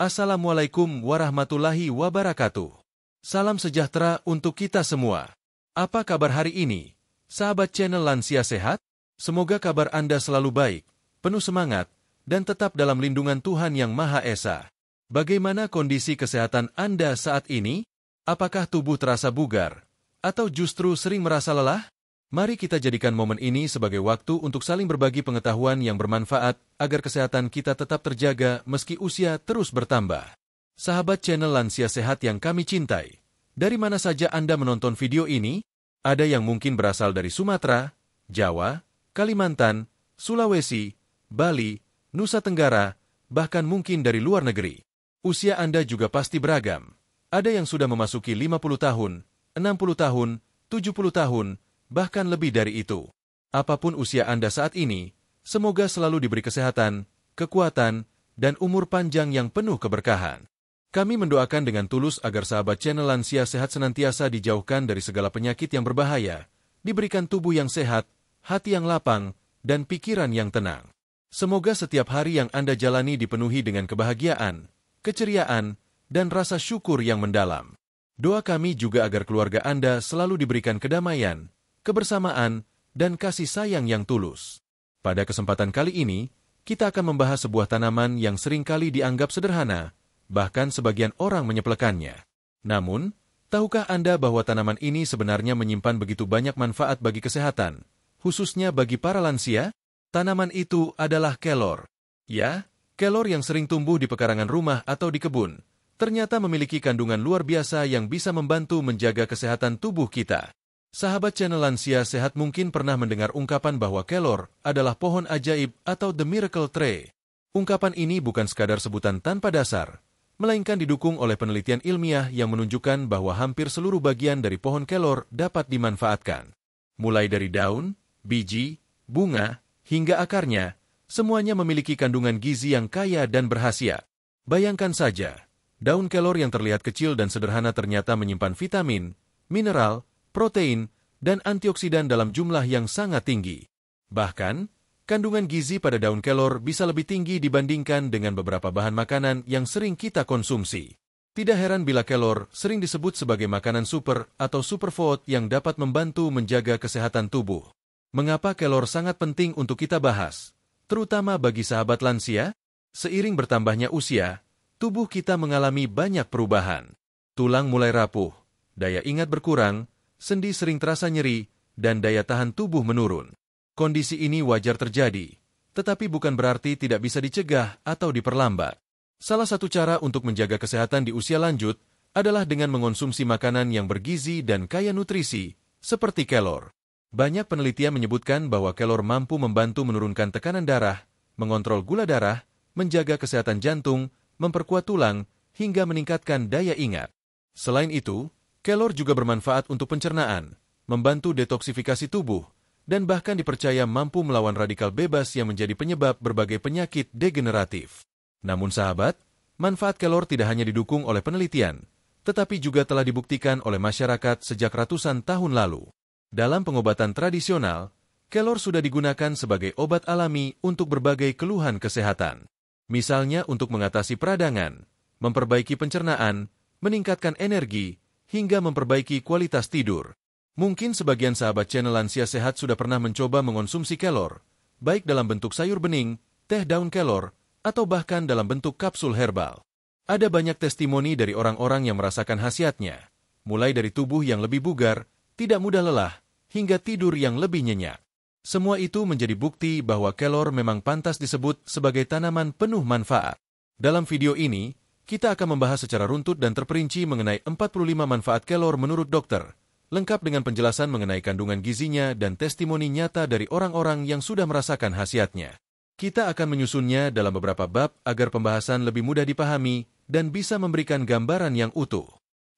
Assalamualaikum warahmatullahi wabarakatuh. Salam sejahtera untuk kita semua. Apa kabar hari ini, sahabat channel Lansia Sehat? Semoga kabar Anda selalu baik, penuh semangat, dan tetap dalam lindungan Tuhan Yang Maha Esa. Bagaimana kondisi kesehatan Anda saat ini? Apakah tubuh terasa bugar? Atau justru sering merasa lelah? Mari kita jadikan momen ini sebagai waktu untuk saling berbagi pengetahuan yang bermanfaat agar kesehatan kita tetap terjaga meski usia terus bertambah. Sahabat channel Lansia Sehat yang kami cintai, dari mana saja Anda menonton video ini? Ada yang mungkin berasal dari Sumatera, Jawa, Kalimantan, Sulawesi, Bali, Nusa Tenggara, bahkan mungkin dari luar negeri. Usia Anda juga pasti beragam. Ada yang sudah memasuki 50 tahun, 60 tahun, 70 tahun, bahkan lebih dari itu. Apapun usia Anda saat ini, semoga selalu diberi kesehatan, kekuatan, dan umur panjang yang penuh keberkahan. Kami mendoakan dengan tulus agar sahabat channel Lansia Sehat senantiasa dijauhkan dari segala penyakit yang berbahaya, diberikan tubuh yang sehat, hati yang lapang, dan pikiran yang tenang. Semoga setiap hari yang Anda jalani dipenuhi dengan kebahagiaan, keceriaan, dan rasa syukur yang mendalam. Doa kami juga agar keluarga Anda selalu diberikan kedamaian, kebersamaan, dan kasih sayang yang tulus. Pada kesempatan kali ini, kita akan membahas sebuah tanaman yang seringkali dianggap sederhana, bahkan sebagian orang menyepelekannya. Namun, tahukah Anda bahwa tanaman ini sebenarnya menyimpan begitu banyak manfaat bagi kesehatan, khususnya bagi para lansia? Tanaman itu adalah kelor. Ya, kelor yang sering tumbuh di pekarangan rumah atau di kebun, ternyata memiliki kandungan luar biasa yang bisa membantu menjaga kesehatan tubuh kita. Sahabat channel Lansia Sehat mungkin pernah mendengar ungkapan bahwa kelor adalah pohon ajaib atau the miracle tree. Ungkapan ini bukan sekadar sebutan tanpa dasar, melainkan didukung oleh penelitian ilmiah yang menunjukkan bahwa hampir seluruh bagian dari pohon kelor dapat dimanfaatkan. Mulai dari daun, biji, bunga, hingga akarnya, semuanya memiliki kandungan gizi yang kaya dan berkhasiat. Bayangkan saja, daun kelor yang terlihat kecil dan sederhana ternyata menyimpan vitamin, mineral, protein, dan antioksidan dalam jumlah yang sangat tinggi. Bahkan, kandungan gizi pada daun kelor bisa lebih tinggi dibandingkan dengan beberapa bahan makanan yang sering kita konsumsi. Tidak heran bila kelor sering disebut sebagai makanan super atau superfood yang dapat membantu menjaga kesehatan tubuh. Mengapa kelor sangat penting untuk kita bahas, terutama bagi sahabat lansia? Seiring bertambahnya usia, tubuh kita mengalami banyak perubahan. Tulang mulai rapuh, daya ingat berkurang, sendi sering terasa nyeri, dan daya tahan tubuh menurun. Kondisi ini wajar terjadi, tetapi bukan berarti tidak bisa dicegah atau diperlambat. Salah satu cara untuk menjaga kesehatan di usia lanjut adalah dengan mengonsumsi makanan yang bergizi dan kaya nutrisi, seperti kelor. Banyak penelitian menyebutkan bahwa kelor mampu membantu menurunkan tekanan darah, mengontrol gula darah, menjaga kesehatan jantung, memperkuat tulang, hingga meningkatkan daya ingat. Selain itu, kelor juga bermanfaat untuk pencernaan, membantu detoksifikasi tubuh, dan bahkan dipercaya mampu melawan radikal bebas yang menjadi penyebab berbagai penyakit degeneratif. Namun sahabat, manfaat kelor tidak hanya didukung oleh penelitian, tetapi juga telah dibuktikan oleh masyarakat sejak ratusan tahun lalu. Dalam pengobatan tradisional, kelor sudah digunakan sebagai obat alami untuk berbagai keluhan kesehatan. Misalnya untuk mengatasi peradangan, memperbaiki pencernaan, meningkatkan energi, hingga memperbaiki kualitas tidur. Mungkin sebagian sahabat channel Lansia Sehat sudah pernah mencoba mengonsumsi kelor, baik dalam bentuk sayur bening, teh daun kelor, atau bahkan dalam bentuk kapsul herbal. Ada banyak testimoni dari orang-orang yang merasakan khasiatnya, mulai dari tubuh yang lebih bugar, tidak mudah lelah, hingga tidur yang lebih nyenyak. Semua itu menjadi bukti bahwa kelor memang pantas disebut sebagai tanaman penuh manfaat. Dalam video ini, kita akan membahas secara runtut dan terperinci mengenai 45 manfaat kelor menurut dokter, lengkap dengan penjelasan mengenai kandungan gizinya dan testimoni nyata dari orang-orang yang sudah merasakan khasiatnya. Kita akan menyusunnya dalam beberapa bab agar pembahasan lebih mudah dipahami dan bisa memberikan gambaran yang utuh.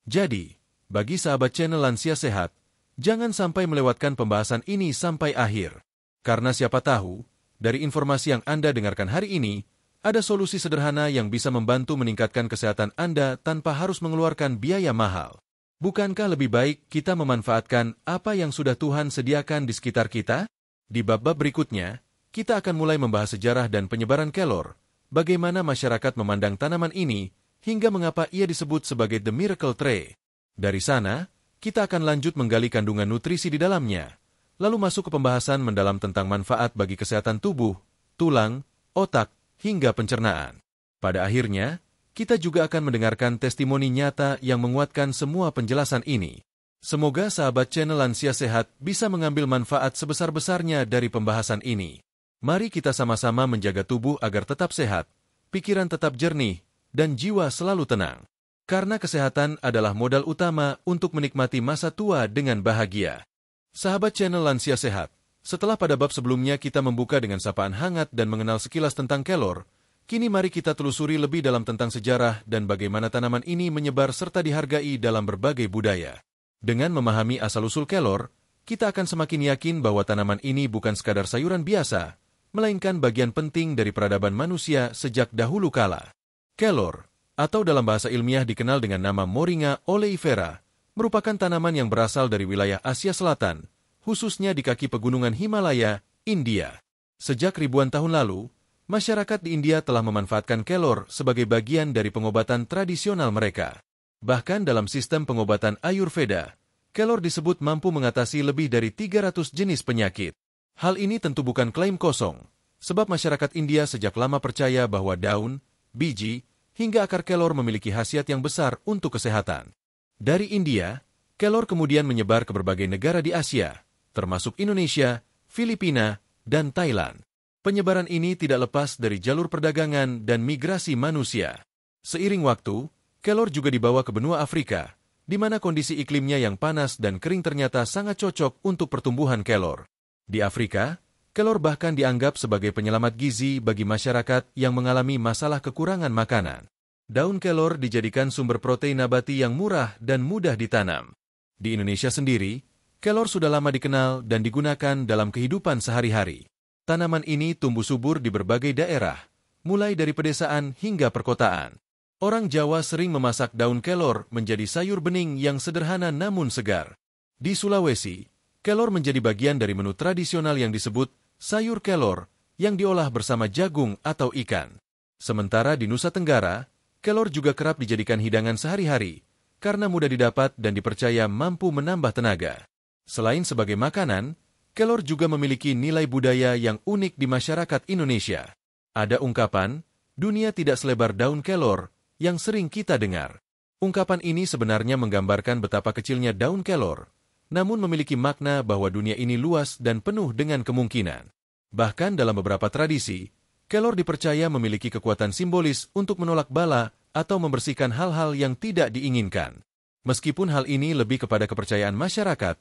Jadi, bagi sahabat channel Lansia Sehat, jangan sampai melewatkan pembahasan ini sampai akhir. Karena siapa tahu, dari informasi yang Anda dengarkan hari ini, ada solusi sederhana yang bisa membantu meningkatkan kesehatan Anda tanpa harus mengeluarkan biaya mahal. Bukankah lebih baik kita memanfaatkan apa yang sudah Tuhan sediakan di sekitar kita? Di bab-bab berikutnya, kita akan mulai membahas sejarah dan penyebaran kelor, bagaimana masyarakat memandang tanaman ini, hingga mengapa ia disebut sebagai The Miracle Tree. Dari sana, kita akan lanjut menggali kandungan nutrisi di dalamnya, lalu masuk ke pembahasan mendalam tentang manfaat bagi kesehatan tubuh, tulang, otak, hingga pencernaan. Pada akhirnya, kita juga akan mendengarkan testimoni nyata yang menguatkan semua penjelasan ini. Semoga sahabat channel Lansia Sehat bisa mengambil manfaat sebesar-besarnya dari pembahasan ini. Mari kita sama-sama menjaga tubuh agar tetap sehat, pikiran tetap jernih, dan jiwa selalu tenang. Karena kesehatan adalah modal utama untuk menikmati masa tua dengan bahagia. Sahabat channel Lansia Sehat, setelah pada bab sebelumnya kita membuka dengan sapaan hangat dan mengenal sekilas tentang kelor, kini mari kita telusuri lebih dalam tentang sejarah dan bagaimana tanaman ini menyebar serta dihargai dalam berbagai budaya. Dengan memahami asal-usul kelor, kita akan semakin yakin bahwa tanaman ini bukan sekadar sayuran biasa, melainkan bagian penting dari peradaban manusia sejak dahulu kala. Kelor, atau dalam bahasa ilmiah dikenal dengan nama Moringa oleifera, merupakan tanaman yang berasal dari wilayah Asia Selatan, khususnya di kaki pegunungan Himalaya, India. Sejak ribuan tahun lalu, masyarakat di India telah memanfaatkan kelor sebagai bagian dari pengobatan tradisional mereka. Bahkan dalam sistem pengobatan Ayurveda, kelor disebut mampu mengatasi lebih dari 300 jenis penyakit. Hal ini tentu bukan klaim kosong, sebab masyarakat India sejak lama percaya bahwa daun, biji, hingga akar kelor memiliki khasiat yang besar untuk kesehatan. Dari India, kelor kemudian menyebar ke berbagai negara di Asia, termasuk Indonesia, Filipina, dan Thailand. Penyebaran ini tidak lepas dari jalur perdagangan dan migrasi manusia. Seiring waktu, kelor juga dibawa ke benua Afrika, di mana kondisi iklimnya yang panas dan kering ternyata sangat cocok untuk pertumbuhan kelor. Di Afrika, kelor bahkan dianggap sebagai penyelamat gizi bagi masyarakat yang mengalami masalah kekurangan makanan. Daun kelor dijadikan sumber protein nabati yang murah dan mudah ditanam. Di Indonesia sendiri, kelor sudah lama dikenal dan digunakan dalam kehidupan sehari-hari. Tanaman ini tumbuh subur di berbagai daerah, mulai dari pedesaan hingga perkotaan. Orang Jawa sering memasak daun kelor menjadi sayur bening yang sederhana namun segar. Di Sulawesi, kelor menjadi bagian dari menu tradisional yang disebut sayur kelor yang diolah bersama jagung atau ikan. Sementara di Nusa Tenggara, kelor juga kerap dijadikan hidangan sehari-hari karena mudah didapat dan dipercaya mampu menambah tenaga. Selain sebagai makanan, kelor juga memiliki nilai budaya yang unik di masyarakat Indonesia. Ada ungkapan, dunia tidak selebar daun kelor, yang sering kita dengar. Ungkapan ini sebenarnya menggambarkan betapa kecilnya daun kelor, namun memiliki makna bahwa dunia ini luas dan penuh dengan kemungkinan. Bahkan dalam beberapa tradisi, kelor dipercaya memiliki kekuatan simbolis untuk menolak bala atau membersihkan hal-hal yang tidak diinginkan. Meskipun hal ini lebih kepada kepercayaan masyarakat,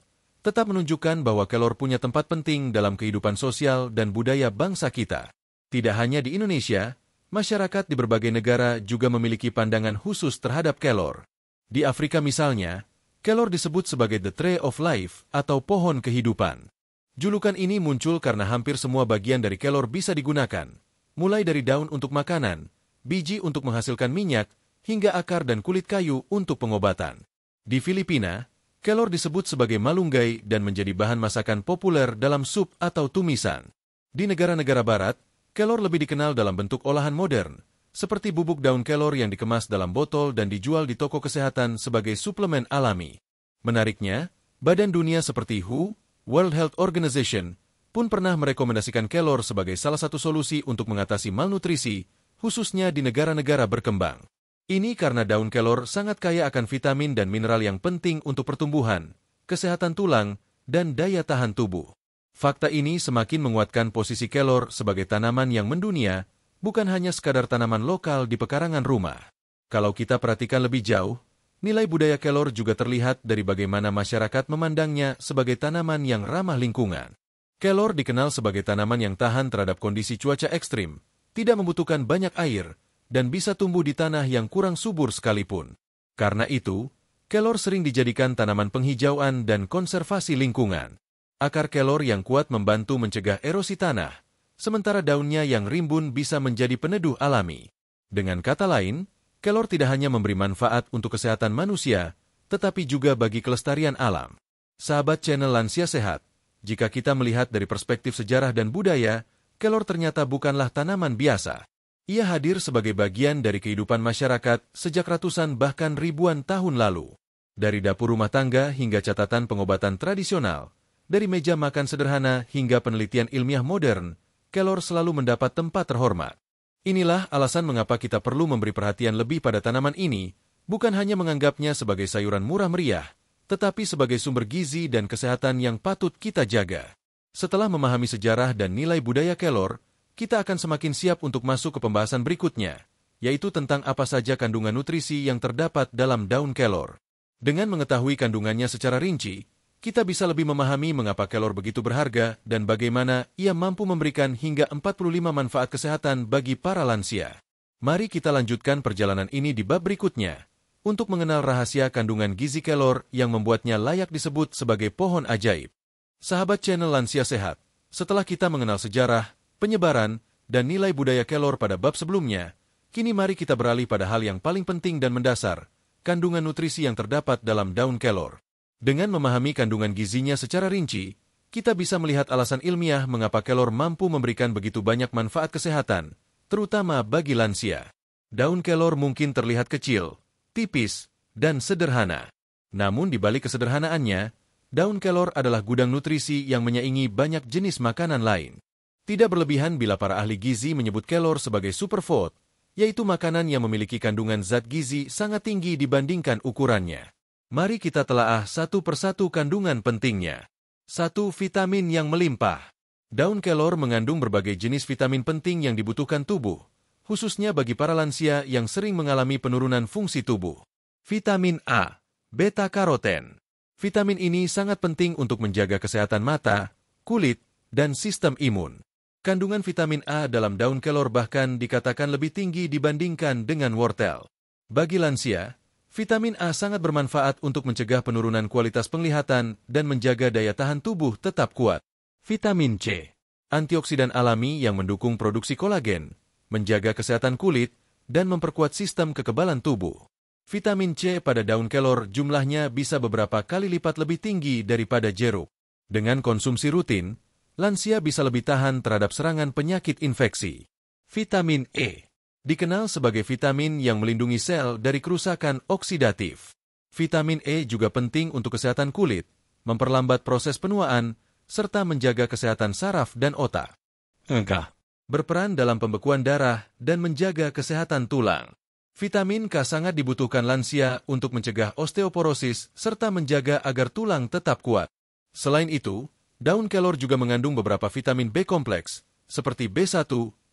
tetap menunjukkan bahwa kelor punya tempat penting dalam kehidupan sosial dan budaya bangsa kita. Tidak hanya di Indonesia, masyarakat di berbagai negara juga memiliki pandangan khusus terhadap kelor. Di Afrika misalnya, kelor disebut sebagai The Tree of Life atau pohon kehidupan. Julukan ini muncul karena hampir semua bagian dari kelor bisa digunakan, mulai dari daun untuk makanan, biji untuk menghasilkan minyak, hingga akar dan kulit kayu untuk pengobatan. Di Filipina, kelor disebut sebagai malunggay dan menjadi bahan masakan populer dalam sup atau tumisan. Di negara-negara barat, kelor lebih dikenal dalam bentuk olahan modern, seperti bubuk daun kelor yang dikemas dalam botol dan dijual di toko kesehatan sebagai suplemen alami. Menariknya, badan dunia seperti WHO, World Health Organization, pun pernah merekomendasikan kelor sebagai salah satu solusi untuk mengatasi malnutrisi, khususnya di negara-negara berkembang. Ini karena daun kelor sangat kaya akan vitamin dan mineral yang penting untuk pertumbuhan, kesehatan tulang, dan daya tahan tubuh. Fakta ini semakin menguatkan posisi kelor sebagai tanaman yang mendunia, bukan hanya sekadar tanaman lokal di pekarangan rumah. Kalau kita perhatikan lebih jauh, nilai budaya kelor juga terlihat dari bagaimana masyarakat memandangnya sebagai tanaman yang ramah lingkungan. Kelor dikenal sebagai tanaman yang tahan terhadap kondisi cuaca ekstrim, tidak membutuhkan banyak air, dan bisa tumbuh di tanah yang kurang subur sekalipun. Karena itu, kelor sering dijadikan tanaman penghijauan dan konservasi lingkungan. Akar kelor yang kuat membantu mencegah erosi tanah, sementara daunnya yang rimbun bisa menjadi peneduh alami. Dengan kata lain, kelor tidak hanya memberi manfaat untuk kesehatan manusia, tetapi juga bagi kelestarian alam. Sahabat channel Lansia Sehat, jika kita melihat dari perspektif sejarah dan budaya, kelor ternyata bukanlah tanaman biasa. Ia hadir sebagai bagian dari kehidupan masyarakat sejak ratusan bahkan ribuan tahun lalu. Dari dapur rumah tangga hingga catatan pengobatan tradisional, dari meja makan sederhana hingga penelitian ilmiah modern, kelor selalu mendapat tempat terhormat. Inilah alasan mengapa kita perlu memberi perhatian lebih pada tanaman ini, bukan hanya menganggapnya sebagai sayuran murah meriah, tetapi sebagai sumber gizi dan kesehatan yang patut kita jaga. Setelah memahami sejarah dan nilai budaya kelor, kita akan semakin siap untuk masuk ke pembahasan berikutnya, yaitu tentang apa saja kandungan nutrisi yang terdapat dalam daun kelor. Dengan mengetahui kandungannya secara rinci, kita bisa lebih memahami mengapa kelor begitu berharga dan bagaimana ia mampu memberikan hingga 45 manfaat kesehatan bagi para lansia. Mari kita lanjutkan perjalanan ini di bab berikutnya, untuk mengenal rahasia kandungan gizi kelor yang membuatnya layak disebut sebagai pohon ajaib. Sahabat channel Lansia Sehat, setelah kita mengenal sejarah, penyebaran, dan nilai budaya kelor pada bab sebelumnya, kini mari kita beralih pada hal yang paling penting dan mendasar, kandungan nutrisi yang terdapat dalam daun kelor. Dengan memahami kandungan gizinya secara rinci, kita bisa melihat alasan ilmiah mengapa kelor mampu memberikan begitu banyak manfaat kesehatan, terutama bagi lansia. Daun kelor mungkin terlihat kecil, tipis, dan sederhana. Namun di balik kesederhanaannya, daun kelor adalah gudang nutrisi yang menyaingi banyak jenis makanan lain. Tidak berlebihan bila para ahli gizi menyebut kelor sebagai superfood, yaitu makanan yang memiliki kandungan zat gizi sangat tinggi dibandingkan ukurannya. Mari kita telaah satu persatu kandungan pentingnya. 1. Vitamin yang melimpah. Daun kelor mengandung berbagai jenis vitamin penting yang dibutuhkan tubuh, khususnya bagi para lansia yang sering mengalami penurunan fungsi tubuh. Vitamin A, beta-karoten. Vitamin ini sangat penting untuk menjaga kesehatan mata, kulit, dan sistem imun. Kandungan vitamin A dalam daun kelor bahkan dikatakan lebih tinggi dibandingkan dengan wortel. Bagi lansia, vitamin A sangat bermanfaat untuk mencegah penurunan kualitas penglihatan dan menjaga daya tahan tubuh tetap kuat. Vitamin C, antioksidan alami yang mendukung produksi kolagen, menjaga kesehatan kulit, dan memperkuat sistem kekebalan tubuh. Vitamin C pada daun kelor jumlahnya bisa beberapa kali lipat lebih tinggi daripada jeruk. Dengan konsumsi rutin, lansia bisa lebih tahan terhadap serangan penyakit infeksi. Vitamin E dikenal sebagai vitamin yang melindungi sel dari kerusakan oksidatif. Vitamin E juga penting untuk kesehatan kulit, memperlambat proses penuaan, serta menjaga kesehatan saraf dan otak. Berperan dalam pembekuan darah dan menjaga kesehatan tulang. Vitamin K sangat dibutuhkan lansia untuk mencegah osteoporosis serta menjaga agar tulang tetap kuat. Selain itu, daun kelor juga mengandung beberapa vitamin B kompleks, seperti B1,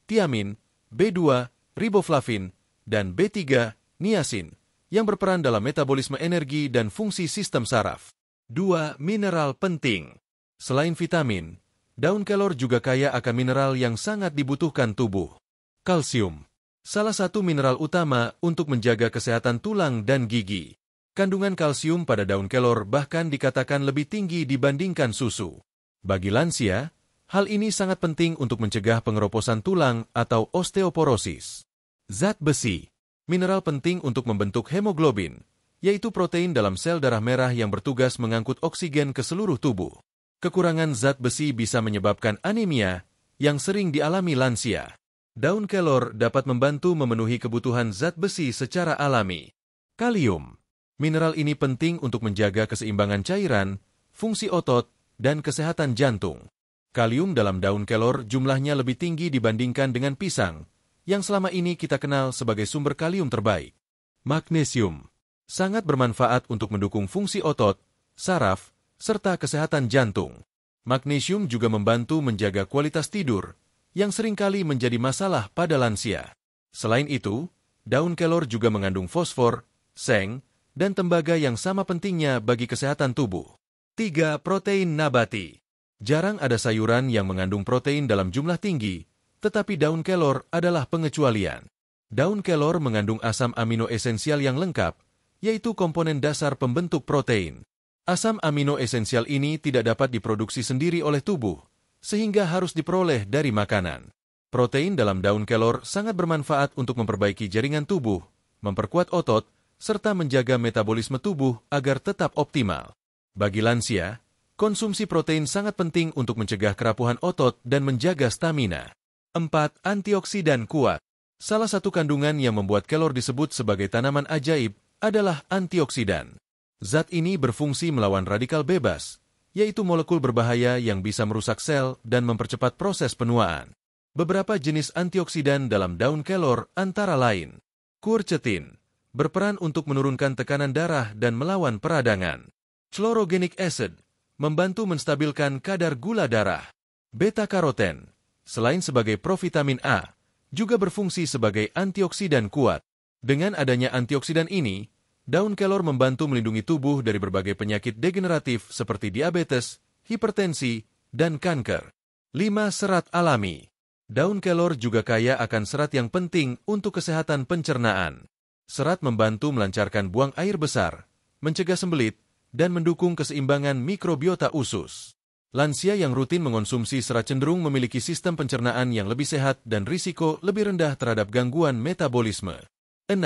tiamin, B2, riboflavin, dan B3, niacin, yang berperan dalam metabolisme energi dan fungsi sistem saraf. 2. Mineral penting. Selain vitamin, daun kelor juga kaya akan mineral yang sangat dibutuhkan tubuh. Kalsium, salah satu mineral utama untuk menjaga kesehatan tulang dan gigi. Kandungan kalsium pada daun kelor bahkan dikatakan lebih tinggi dibandingkan susu. Bagi lansia, hal ini sangat penting untuk mencegah pengeroposan tulang atau osteoporosis. Zat besi, mineral penting untuk membentuk hemoglobin, yaitu protein dalam sel darah merah yang bertugas mengangkut oksigen ke seluruh tubuh. Kekurangan zat besi bisa menyebabkan anemia yang sering dialami lansia. Daun kelor dapat membantu memenuhi kebutuhan zat besi secara alami. Kalium, mineral ini penting untuk menjaga keseimbangan cairan, fungsi otot, dan kesehatan jantung. Kalium dalam daun kelor jumlahnya lebih tinggi dibandingkan dengan pisang, yang selama ini kita kenal sebagai sumber kalium terbaik. Magnesium, sangat bermanfaat untuk mendukung fungsi otot, saraf, serta kesehatan jantung. Magnesium juga membantu menjaga kualitas tidur, yang seringkali menjadi masalah pada lansia. Selain itu, daun kelor juga mengandung fosfor, seng, dan tembaga yang sama pentingnya bagi kesehatan tubuh. 3. Protein nabati. Jarang ada sayuran yang mengandung protein dalam jumlah tinggi, tetapi daun kelor adalah pengecualian. Daun kelor mengandung asam amino esensial yang lengkap, yaitu komponen dasar pembentuk protein. Asam amino esensial ini tidak dapat diproduksi sendiri oleh tubuh, sehingga harus diperoleh dari makanan. Protein dalam daun kelor sangat bermanfaat untuk memperbaiki jaringan tubuh, memperkuat otot, serta menjaga metabolisme tubuh agar tetap optimal. Bagi lansia, konsumsi protein sangat penting untuk mencegah kerapuhan otot dan menjaga stamina. 4. Antioksidan kuat. Salah satu kandungan yang membuat kelor disebut sebagai tanaman ajaib adalah antioksidan. Zat ini berfungsi melawan radikal bebas, yaitu molekul berbahaya yang bisa merusak sel dan mempercepat proses penuaan. Beberapa jenis antioksidan dalam daun kelor antara lain quercetin, berperan untuk menurunkan tekanan darah dan melawan peradangan. Chlorogenic acid, membantu menstabilkan kadar gula darah. Beta-karoten, selain sebagai provitamin A, juga berfungsi sebagai antioksidan kuat. Dengan adanya antioksidan ini, daun kelor membantu melindungi tubuh dari berbagai penyakit degeneratif seperti diabetes, hipertensi, dan kanker. 5. Serat alami. Daun kelor juga kaya akan serat yang penting untuk kesehatan pencernaan. Serat membantu melancarkan buang air besar, mencegah sembelit, dan mendukung keseimbangan mikrobiota usus. Lansia yang rutin mengonsumsi serat cenderung memiliki sistem pencernaan yang lebih sehat dan risiko lebih rendah terhadap gangguan metabolisme. 6.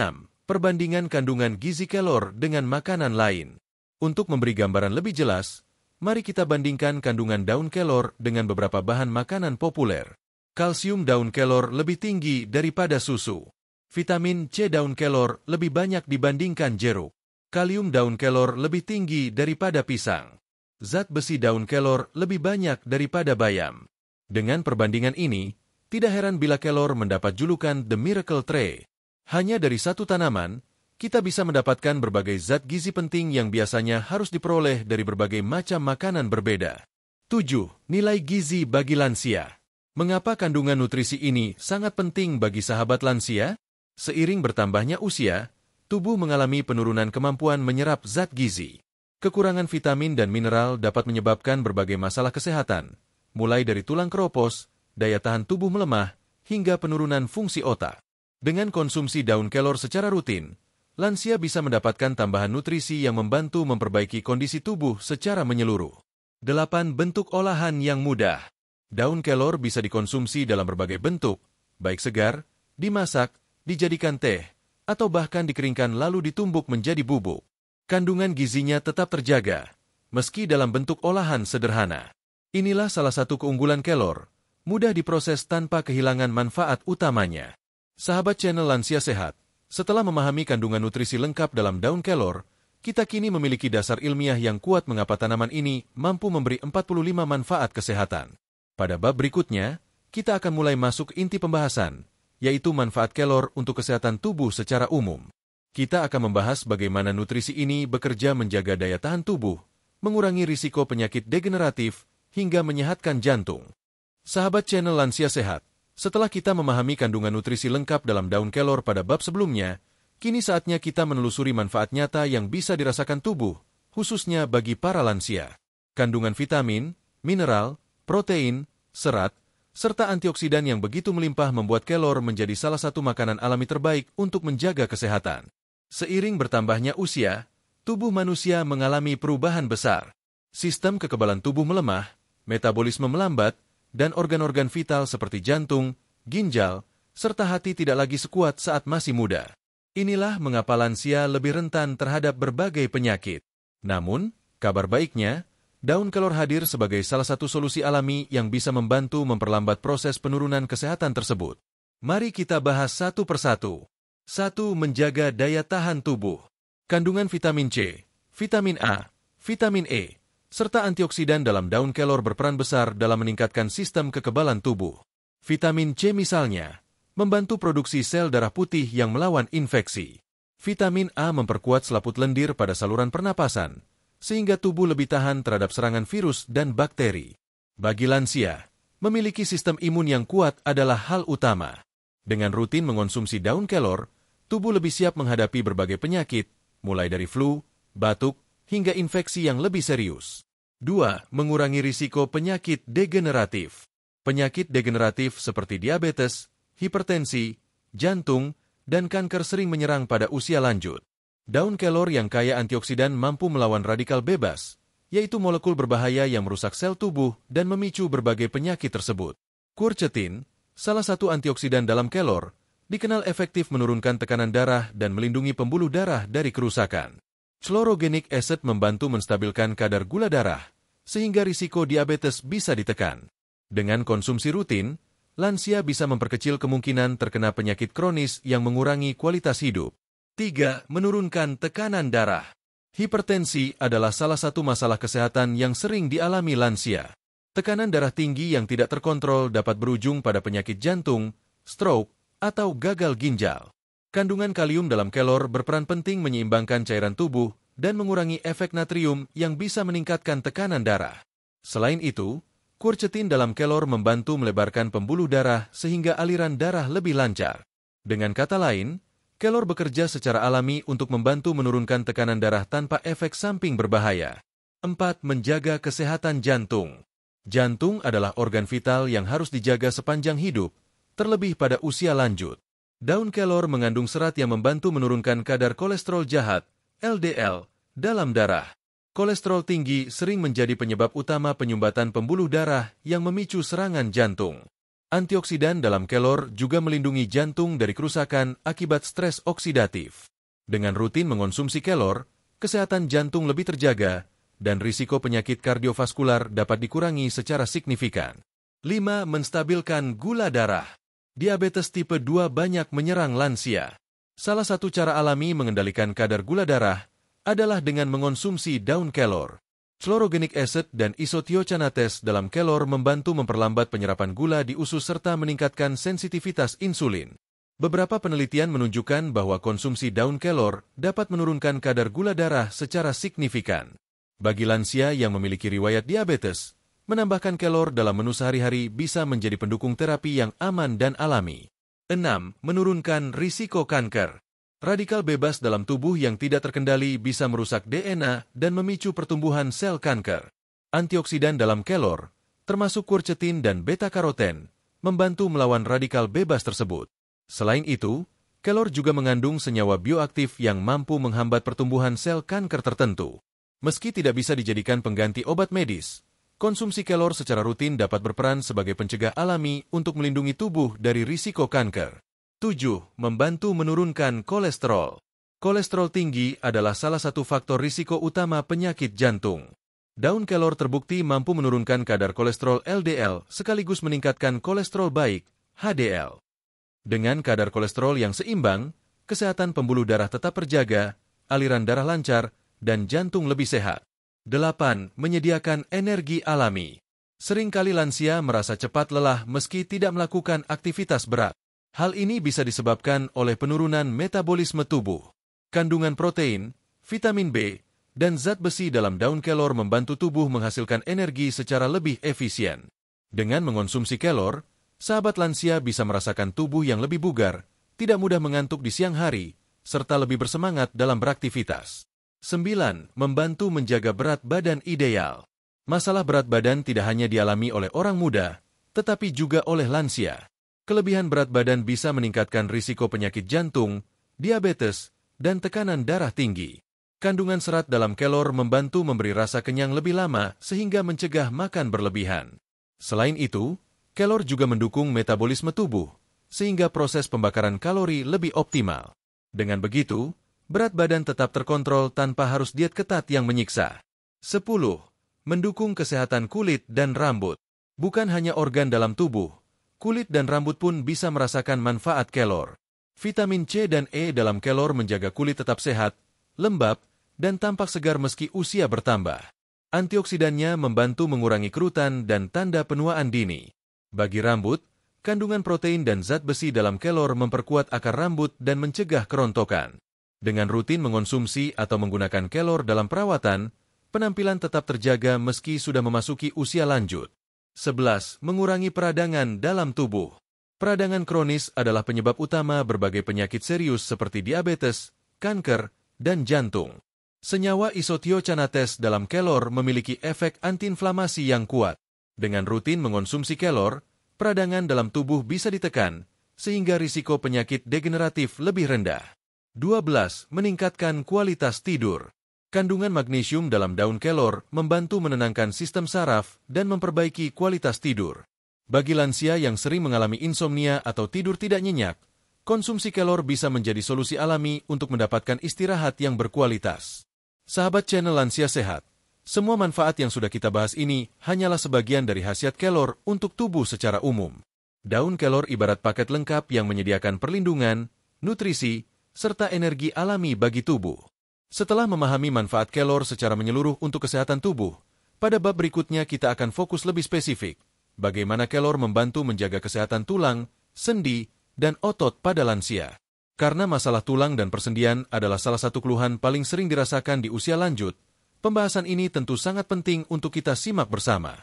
Perbandingan kandungan gizi kelor dengan makanan lain. Untuk memberi gambaran lebih jelas, mari kita bandingkan kandungan daun kelor dengan beberapa bahan makanan populer. Kalsium daun kelor lebih tinggi daripada susu. Vitamin C daun kelor lebih banyak dibandingkan jeruk. Kalium daun kelor lebih tinggi daripada pisang. Zat besi daun kelor lebih banyak daripada bayam. Dengan perbandingan ini, tidak heran bila kelor mendapat julukan The Miracle Tree. Hanya dari satu tanaman, kita bisa mendapatkan berbagai zat gizi penting yang biasanya harus diperoleh dari berbagai macam makanan berbeda. 7. Nilai gizi bagi lansia. Mengapa kandungan nutrisi ini sangat penting bagi sahabat lansia? Seiring bertambahnya usia, tubuh mengalami penurunan kemampuan menyerap zat gizi. Kekurangan vitamin dan mineral dapat menyebabkan berbagai masalah kesehatan, mulai dari tulang keropos, daya tahan tubuh melemah, hingga penurunan fungsi otak. Dengan konsumsi daun kelor secara rutin, lansia bisa mendapatkan tambahan nutrisi yang membantu memperbaiki kondisi tubuh secara menyeluruh. 8. Bentuk olahan yang mudah. Daun kelor bisa dikonsumsi dalam berbagai bentuk, baik segar, dimasak, dijadikan teh, atau bahkan dikeringkan lalu ditumbuk menjadi bubuk. Kandungan gizinya tetap terjaga, meski dalam bentuk olahan sederhana. Inilah salah satu keunggulan kelor, mudah diproses tanpa kehilangan manfaat utamanya. Sahabat channel Lansia Sehat, setelah memahami kandungan nutrisi lengkap dalam daun kelor, kita kini memiliki dasar ilmiah yang kuat mengapa tanaman ini mampu memberi 45 manfaat kesehatan. Pada bab berikutnya, kita akan mulai masuk inti pembahasan, yaitu manfaat kelor untuk kesehatan tubuh secara umum. Kita akan membahas bagaimana nutrisi ini bekerja menjaga daya tahan tubuh, mengurangi risiko penyakit degeneratif, hingga menyehatkan jantung. Sahabat channel Lansia Sehat, setelah kita memahami kandungan nutrisi lengkap dalam daun kelor pada bab sebelumnya, kini saatnya kita menelusuri manfaat nyata yang bisa dirasakan tubuh, khususnya bagi para lansia. Kandungan vitamin, mineral, protein, serat, serta antioksidan yang begitu melimpah membuat kelor menjadi salah satu makanan alami terbaik untuk menjaga kesehatan. Seiring bertambahnya usia, tubuh manusia mengalami perubahan besar. Sistem kekebalan tubuh melemah, metabolisme melambat, dan organ-organ vital seperti jantung, ginjal, serta hati tidak lagi sekuat saat masih muda. Inilah mengapa lansia lebih rentan terhadap berbagai penyakit. Namun, kabar baiknya, daun kelor hadir sebagai salah satu solusi alami yang bisa membantu memperlambat proses penurunan kesehatan tersebut. Mari kita bahas satu persatu. 1. Menjaga daya tahan tubuh. Kandungan vitamin C, vitamin A, vitamin E, serta antioksidan dalam daun kelor berperan besar dalam meningkatkan sistem kekebalan tubuh. Vitamin C misalnya, membantu produksi sel darah putih yang melawan infeksi. Vitamin A memperkuat selaput lendir pada saluran pernapasan, sehingga tubuh lebih tahan terhadap serangan virus dan bakteri. Bagi lansia, memiliki sistem imun yang kuat adalah hal utama. Dengan rutin mengonsumsi daun kelor, tubuh lebih siap menghadapi berbagai penyakit, mulai dari flu, batuk, hingga infeksi yang lebih serius. 2. Mengurangi risiko penyakit degeneratif. Penyakit degeneratif seperti diabetes, hipertensi, jantung, dan kanker sering menyerang pada usia lanjut. Daun kelor yang kaya antioksidan mampu melawan radikal bebas, yaitu molekul berbahaya yang merusak sel tubuh dan memicu berbagai penyakit tersebut. Quercetin, salah satu antioksidan dalam kelor, dikenal efektif menurunkan tekanan darah dan melindungi pembuluh darah dari kerusakan. Chlorogenic acid membantu menstabilkan kadar gula darah, sehingga risiko diabetes bisa ditekan. Dengan konsumsi rutin, lansia bisa memperkecil kemungkinan terkena penyakit kronis yang mengurangi kualitas hidup. 3. Menurunkan tekanan darah. Hipertensi adalah salah satu masalah kesehatan yang sering dialami lansia. Tekanan darah tinggi yang tidak terkontrol dapat berujung pada penyakit jantung, stroke, atau gagal ginjal. Kandungan kalium dalam kelor berperan penting menyeimbangkan cairan tubuh dan mengurangi efek natrium yang bisa meningkatkan tekanan darah. Selain itu, quercetin dalam kelor membantu melebarkan pembuluh darah sehingga aliran darah lebih lancar. Dengan kata lain, kelor bekerja secara alami untuk membantu menurunkan tekanan darah tanpa efek samping berbahaya. 4. Menjaga kesehatan jantung. Jantung adalah organ vital yang harus dijaga sepanjang hidup, terlebih pada usia lanjut. Daun kelor mengandung serat yang membantu menurunkan kadar kolesterol jahat, LDL, dalam darah. Kolesterol tinggi sering menjadi penyebab utama penyumbatan pembuluh darah yang memicu serangan jantung. Antioksidan dalam kelor juga melindungi jantung dari kerusakan akibat stres oksidatif. Dengan rutin mengonsumsi kelor, kesehatan jantung lebih terjaga dan risiko penyakit kardiovaskular dapat dikurangi secara signifikan. 5. Menstabilkan gula darah. Diabetes tipe 2 banyak menyerang lansia. Salah satu cara alami mengendalikan kadar gula darah adalah dengan mengonsumsi daun kelor. Chlorogenic acid dan isothiocyanates dalam kelor membantu memperlambat penyerapan gula di usus serta meningkatkan sensitivitas insulin. Beberapa penelitian menunjukkan bahwa konsumsi daun kelor dapat menurunkan kadar gula darah secara signifikan. Bagi lansia yang memiliki riwayat diabetes, menambahkan kelor dalam menu sehari-hari bisa menjadi pendukung terapi yang aman dan alami. 6. Menurunkan risiko kanker. Radikal bebas dalam tubuh yang tidak terkendali bisa merusak DNA dan memicu pertumbuhan sel kanker. Antioksidan dalam kelor, termasuk quercetin dan beta-karoten, membantu melawan radikal bebas tersebut. Selain itu, kelor juga mengandung senyawa bioaktif yang mampu menghambat pertumbuhan sel kanker tertentu. Meski tidak bisa dijadikan pengganti obat medis, konsumsi kelor secara rutin dapat berperan sebagai pencegah alami untuk melindungi tubuh dari risiko kanker. 7. Membantu menurunkan kolesterol. Kolesterol tinggi adalah salah satu faktor risiko utama penyakit jantung. Daun kelor terbukti mampu menurunkan kadar kolesterol LDL sekaligus meningkatkan kolesterol baik, HDL. Dengan kadar kolesterol yang seimbang, kesehatan pembuluh darah tetap terjaga, aliran darah lancar, dan jantung lebih sehat. 8. Menyediakan energi alami. Seringkali lansia merasa cepat lelah meski tidak melakukan aktivitas berat. Hal ini bisa disebabkan oleh penurunan metabolisme tubuh. Kandungan protein, vitamin B, dan zat besi dalam daun kelor membantu tubuh menghasilkan energi secara lebih efisien. Dengan mengonsumsi kelor, sahabat lansia bisa merasakan tubuh yang lebih bugar, tidak mudah mengantuk di siang hari, serta lebih bersemangat dalam beraktivitas. 9. Membantu menjaga berat badan ideal. Masalah berat badan tidak hanya dialami oleh orang muda, tetapi juga oleh lansia. Kelebihan berat badan bisa meningkatkan risiko penyakit jantung, diabetes, dan tekanan darah tinggi. Kandungan serat dalam kelor membantu memberi rasa kenyang lebih lama sehingga mencegah makan berlebihan. Selain itu, kelor juga mendukung metabolisme tubuh, sehingga proses pembakaran kalori lebih optimal. Dengan begitu, berat badan tetap terkontrol tanpa harus diet ketat yang menyiksa. 10. Mendukung kesehatan kulit dan rambut. Bukan hanya organ dalam tubuh, kulit dan rambut pun bisa merasakan manfaat kelor. Vitamin C dan E dalam kelor menjaga kulit tetap sehat, lembab, dan tampak segar meski usia bertambah. Antioksidannya membantu mengurangi kerutan dan tanda penuaan dini. Bagi rambut, kandungan protein dan zat besi dalam kelor memperkuat akar rambut dan mencegah kerontokan. Dengan rutin mengonsumsi atau menggunakan kelor dalam perawatan, penampilan tetap terjaga meski sudah memasuki usia lanjut. 11. Mengurangi peradangan dalam tubuh. Peradangan kronis adalah penyebab utama berbagai penyakit serius seperti diabetes, kanker, dan jantung. Senyawa isothiocyanates dalam kelor memiliki efek antiinflamasi yang kuat. Dengan rutin mengonsumsi kelor, peradangan dalam tubuh bisa ditekan, sehingga risiko penyakit degeneratif lebih rendah. 12. Meningkatkan kualitas tidur. Kandungan magnesium dalam daun kelor membantu menenangkan sistem saraf dan memperbaiki kualitas tidur. Bagi lansia yang sering mengalami insomnia atau tidur tidak nyenyak, konsumsi kelor bisa menjadi solusi alami untuk mendapatkan istirahat yang berkualitas. Sahabat channel Lansia Sehat, semua manfaat yang sudah kita bahas ini hanyalah sebagian dari khasiat kelor untuk tubuh secara umum. Daun kelor ibarat paket lengkap yang menyediakan perlindungan, nutrisi, serta energi alami bagi tubuh. Setelah memahami manfaat kelor secara menyeluruh untuk kesehatan tubuh, pada bab berikutnya kita akan fokus lebih spesifik. Bagaimana kelor membantu menjaga kesehatan tulang, sendi, dan otot pada lansia. Karena masalah tulang dan persendian adalah salah satu keluhan paling sering dirasakan di usia lanjut, pembahasan ini tentu sangat penting untuk kita simak bersama.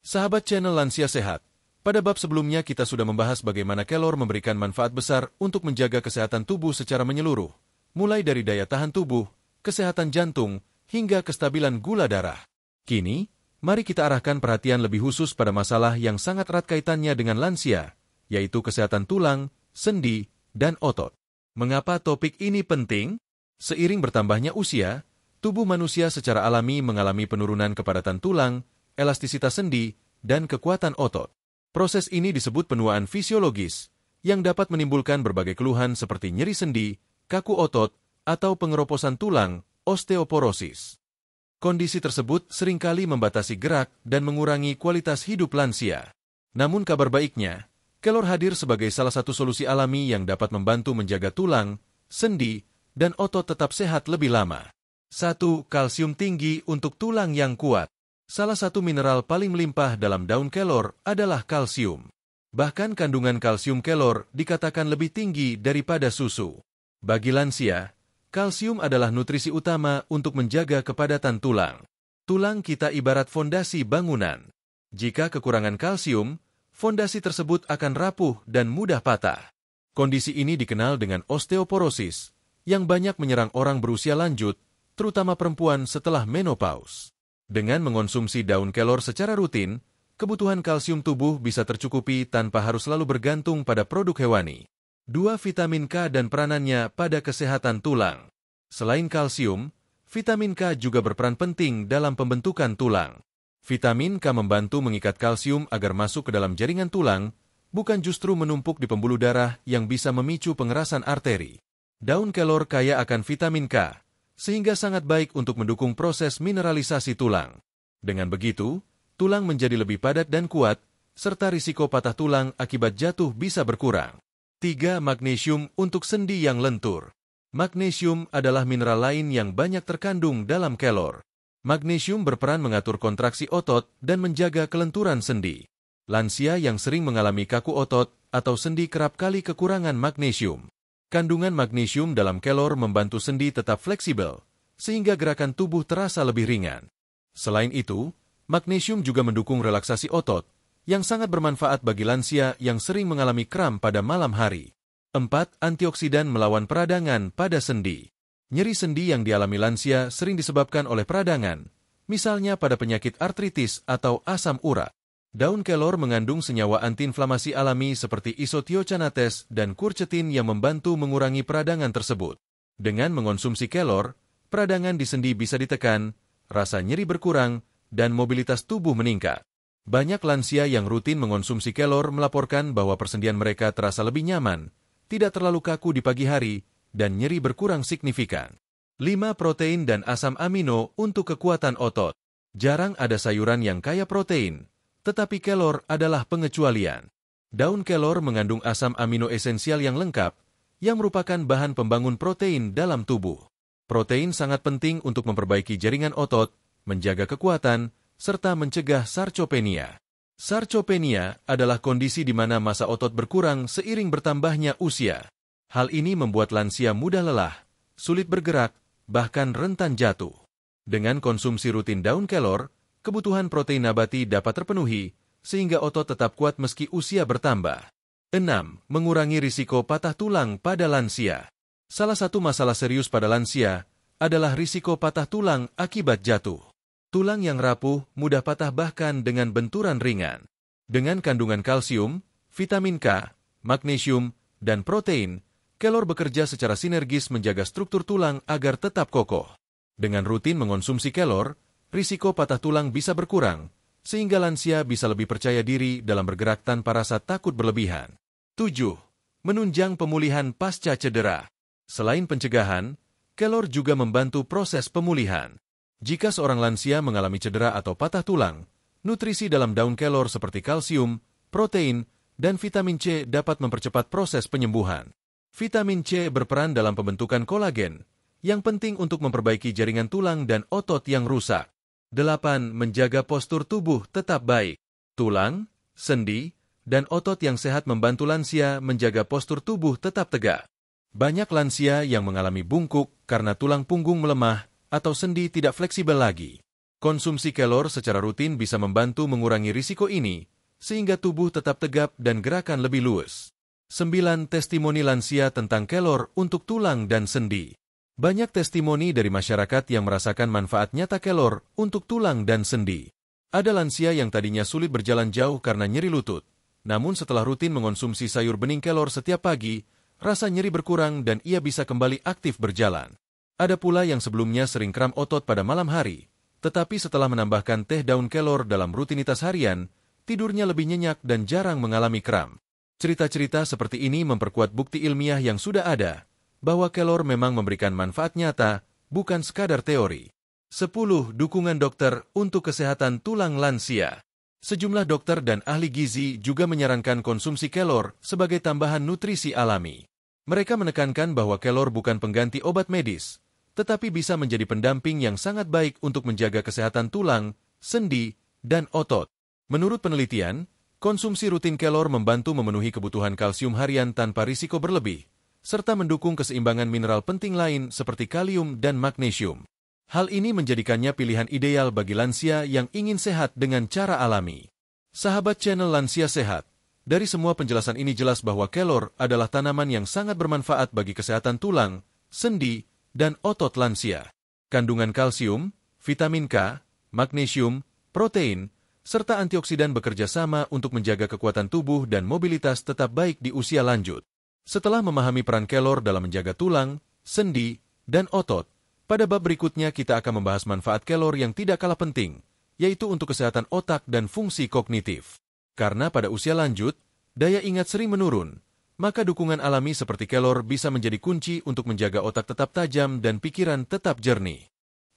Sahabat channel Lansia Sehat, pada bab sebelumnya kita sudah membahas bagaimana kelor memberikan manfaat besar untuk menjaga kesehatan tubuh secara menyeluruh, mulai dari daya tahan tubuh, kesehatan jantung, hingga kestabilan gula darah. Kini, mari kita arahkan perhatian lebih khusus pada masalah yang sangat erat kaitannya dengan lansia, yaitu kesehatan tulang, sendi, dan otot. Mengapa topik ini penting? Seiring bertambahnya usia, tubuh manusia secara alami mengalami penurunan kepadatan tulang, elastisitas sendi, dan kekuatan otot. Proses ini disebut penuaan fisiologis, yang dapat menimbulkan berbagai keluhan seperti nyeri sendi, kaku otot, atau pengeroposan tulang, osteoporosis. Kondisi tersebut seringkali membatasi gerak dan mengurangi kualitas hidup lansia. Namun kabar baiknya, kelor hadir sebagai salah satu solusi alami yang dapat membantu menjaga tulang, sendi, dan otot tetap sehat lebih lama. 1. Kalsium tinggi untuk tulang yang kuat. Salah satu mineral paling melimpah dalam daun kelor adalah kalsium. Bahkan kandungan kalsium kelor dikatakan lebih tinggi daripada susu. Bagi lansia, kalsium adalah nutrisi utama untuk menjaga kepadatan tulang. Tulang kita ibarat fondasi bangunan. Jika kekurangan kalsium, fondasi tersebut akan rapuh dan mudah patah. Kondisi ini dikenal dengan osteoporosis, yang banyak menyerang orang berusia lanjut, terutama perempuan setelah menopause. Dengan mengonsumsi daun kelor secara rutin, kebutuhan kalsium tubuh bisa tercukupi tanpa harus selalu bergantung pada produk hewani. 2. Vitamin K dan peranannya pada kesehatan tulang. Selain kalsium, vitamin K juga berperan penting dalam pembentukan tulang. Vitamin K membantu mengikat kalsium agar masuk ke dalam jaringan tulang, bukan justru menumpuk di pembuluh darah yang bisa memicu pengerasan arteri. Daun kelor kaya akan vitamin K, sehingga sangat baik untuk mendukung proses mineralisasi tulang. Dengan begitu, tulang menjadi lebih padat dan kuat, serta risiko patah tulang akibat jatuh bisa berkurang. 3. Magnesium untuk sendi yang lentur. Magnesium adalah mineral lain yang banyak terkandung dalam kelor. Magnesium berperan mengatur kontraksi otot dan menjaga kelenturan sendi. Lansia yang sering mengalami kaku otot atau sendi kerap kali kekurangan magnesium. Kandungan magnesium dalam kelor membantu sendi tetap fleksibel, sehingga gerakan tubuh terasa lebih ringan. Selain itu, magnesium juga mendukung relaksasi otot, yang sangat bermanfaat bagi lansia yang sering mengalami kram pada malam hari. 4. Antioksidan melawan peradangan pada sendi. Nyeri sendi yang dialami lansia sering disebabkan oleh peradangan, misalnya pada penyakit artritis atau asam urat. Daun kelor mengandung senyawa antiinflamasi alami seperti isotiocanates dan quercetin yang membantu mengurangi peradangan tersebut. Dengan mengonsumsi kelor, peradangan di sendi bisa ditekan, rasa nyeri berkurang, dan mobilitas tubuh meningkat. Banyak lansia yang rutin mengonsumsi kelor melaporkan bahwa persendian mereka terasa lebih nyaman, tidak terlalu kaku di pagi hari, dan nyeri berkurang signifikan. 5. Protein dan asam amino untuk kekuatan otot. Jarang ada sayuran yang kaya protein, tetapi kelor adalah pengecualian. Daun kelor mengandung asam amino esensial yang lengkap, yang merupakan bahan pembangun protein dalam tubuh. Protein sangat penting untuk memperbaiki jaringan otot, menjaga kekuatan, serta mencegah sarcopenia. Sarcopenia adalah kondisi di mana massa otot berkurang seiring bertambahnya usia. Hal ini membuat lansia mudah lelah, sulit bergerak, bahkan rentan jatuh. Dengan konsumsi rutin daun kelor, kebutuhan protein nabati dapat terpenuhi, sehingga otot tetap kuat meski usia bertambah. 6. Mengurangi risiko patah tulang pada lansia. Salah satu masalah serius pada lansia adalah risiko patah tulang akibat jatuh. Tulang yang rapuh mudah patah bahkan dengan benturan ringan. Dengan kandungan kalsium, vitamin K, magnesium, dan protein, kelor bekerja secara sinergis menjaga struktur tulang agar tetap kokoh. Dengan rutin mengonsumsi kelor, risiko patah tulang bisa berkurang, sehingga lansia bisa lebih percaya diri dalam bergerak tanpa rasa takut berlebihan. 7. Menunjang pemulihan pasca cedera. Selain pencegahan, kelor juga membantu proses pemulihan. Jika seorang lansia mengalami cedera atau patah tulang, nutrisi dalam daun kelor seperti kalsium, protein, dan vitamin C dapat mempercepat proses penyembuhan. Vitamin C berperan dalam pembentukan kolagen, yang penting untuk memperbaiki jaringan tulang dan otot yang rusak. 8. Menjaga postur tubuh tetap baik. Tulang, sendi, dan otot yang sehat membantu lansia menjaga postur tubuh tetap tegak. Banyak lansia yang mengalami bungkuk karena tulang punggung melemah atau sendi tidak fleksibel lagi. Konsumsi kelor secara rutin bisa membantu mengurangi risiko ini, sehingga tubuh tetap tegap dan gerakan lebih luas. 9. Testimoni lansia tentang kelor untuk tulang dan sendi. Banyak testimoni dari masyarakat yang merasakan manfaat nyata kelor untuk tulang dan sendi. Ada lansia yang tadinya sulit berjalan jauh karena nyeri lutut, namun setelah rutin mengonsumsi sayur bening kelor setiap pagi, rasa nyeri berkurang dan ia bisa kembali aktif berjalan. Ada pula yang sebelumnya sering kram otot pada malam hari, tetapi setelah menambahkan teh daun kelor dalam rutinitas harian, tidurnya lebih nyenyak dan jarang mengalami kram. Cerita-cerita seperti ini memperkuat bukti ilmiah yang sudah ada, bahwa kelor memang memberikan manfaat nyata, bukan sekadar teori. 10. Dukungan dokter untuk kesehatan tulang lansia. Sejumlah dokter dan ahli gizi juga menyarankan konsumsi kelor sebagai tambahan nutrisi alami. Mereka menekankan bahwa kelor bukan pengganti obat medis, tetapi bisa menjadi pendamping yang sangat baik untuk menjaga kesehatan tulang, sendi, dan otot. Menurut penelitian, konsumsi rutin kelor membantu memenuhi kebutuhan kalsium harian tanpa risiko berlebih, serta mendukung keseimbangan mineral penting lain seperti kalium dan magnesium. Hal ini menjadikannya pilihan ideal bagi lansia yang ingin sehat dengan cara alami. Sahabat channel Lansia Sehat, dari semua penjelasan ini jelas bahwa kelor adalah tanaman yang sangat bermanfaat bagi kesehatan tulang, sendi, dan otot lansia. Kandungan kalsium, vitamin K, magnesium, protein, serta antioksidan bekerja sama untuk menjaga kekuatan tubuh dan mobilitas tetap baik di usia lanjut. Setelah memahami peran kelor dalam menjaga tulang, sendi, dan otot, pada bab berikutnya kita akan membahas manfaat kelor yang tidak kalah penting, yaitu untuk kesehatan otak dan fungsi kognitif. Karena pada usia lanjut, daya ingat sering menurun, maka dukungan alami seperti kelor bisa menjadi kunci untuk menjaga otak tetap tajam dan pikiran tetap jernih.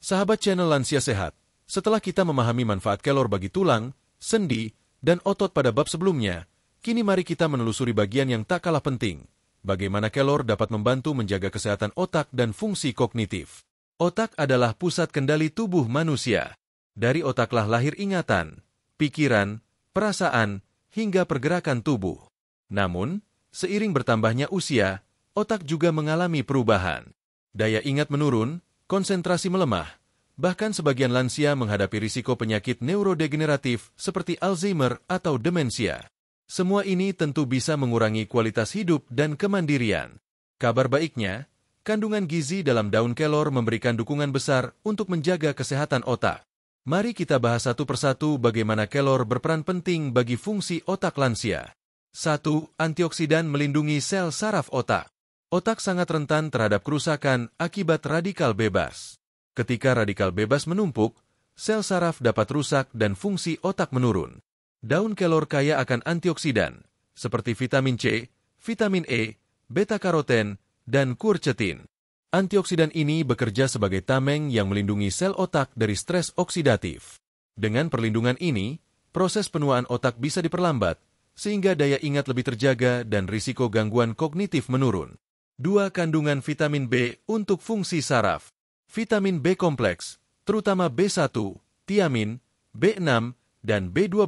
Sahabat channel Lansia Sehat, setelah kita memahami manfaat kelor bagi tulang, sendi, dan otot pada bab sebelumnya, kini mari kita menelusuri bagian yang tak kalah penting, bagaimana kelor dapat membantu menjaga kesehatan otak dan fungsi kognitif. Otak adalah pusat kendali tubuh manusia. Dari otaklah lahir ingatan, pikiran, perasaan, hingga pergerakan tubuh. Namun, seiring bertambahnya usia, otak juga mengalami perubahan. Daya ingat menurun, konsentrasi melemah, bahkan sebagian lansia menghadapi risiko penyakit neurodegeneratif seperti Alzheimer atau demensia. Semua ini tentu bisa mengurangi kualitas hidup dan kemandirian. Kabar baiknya, kandungan gizi dalam daun kelor memberikan dukungan besar untuk menjaga kesehatan otak. Mari kita bahas satu persatu bagaimana kelor berperan penting bagi fungsi otak lansia. 1. Antioksidan melindungi sel saraf otak. Otak sangat rentan terhadap kerusakan akibat radikal bebas. Ketika radikal bebas menumpuk, sel saraf dapat rusak dan fungsi otak menurun. Daun kelor kaya akan antioksidan, seperti vitamin C, vitamin E, beta-karoten, dan quercetin. Antioksidan ini bekerja sebagai tameng yang melindungi sel otak dari stres oksidatif. Dengan perlindungan ini, proses penuaan otak bisa diperlambat, sehingga daya ingat lebih terjaga dan risiko gangguan kognitif menurun. 2. Kandungan vitamin B untuk fungsi saraf. Vitamin B kompleks, terutama B1, tiamin, B6, dan B12,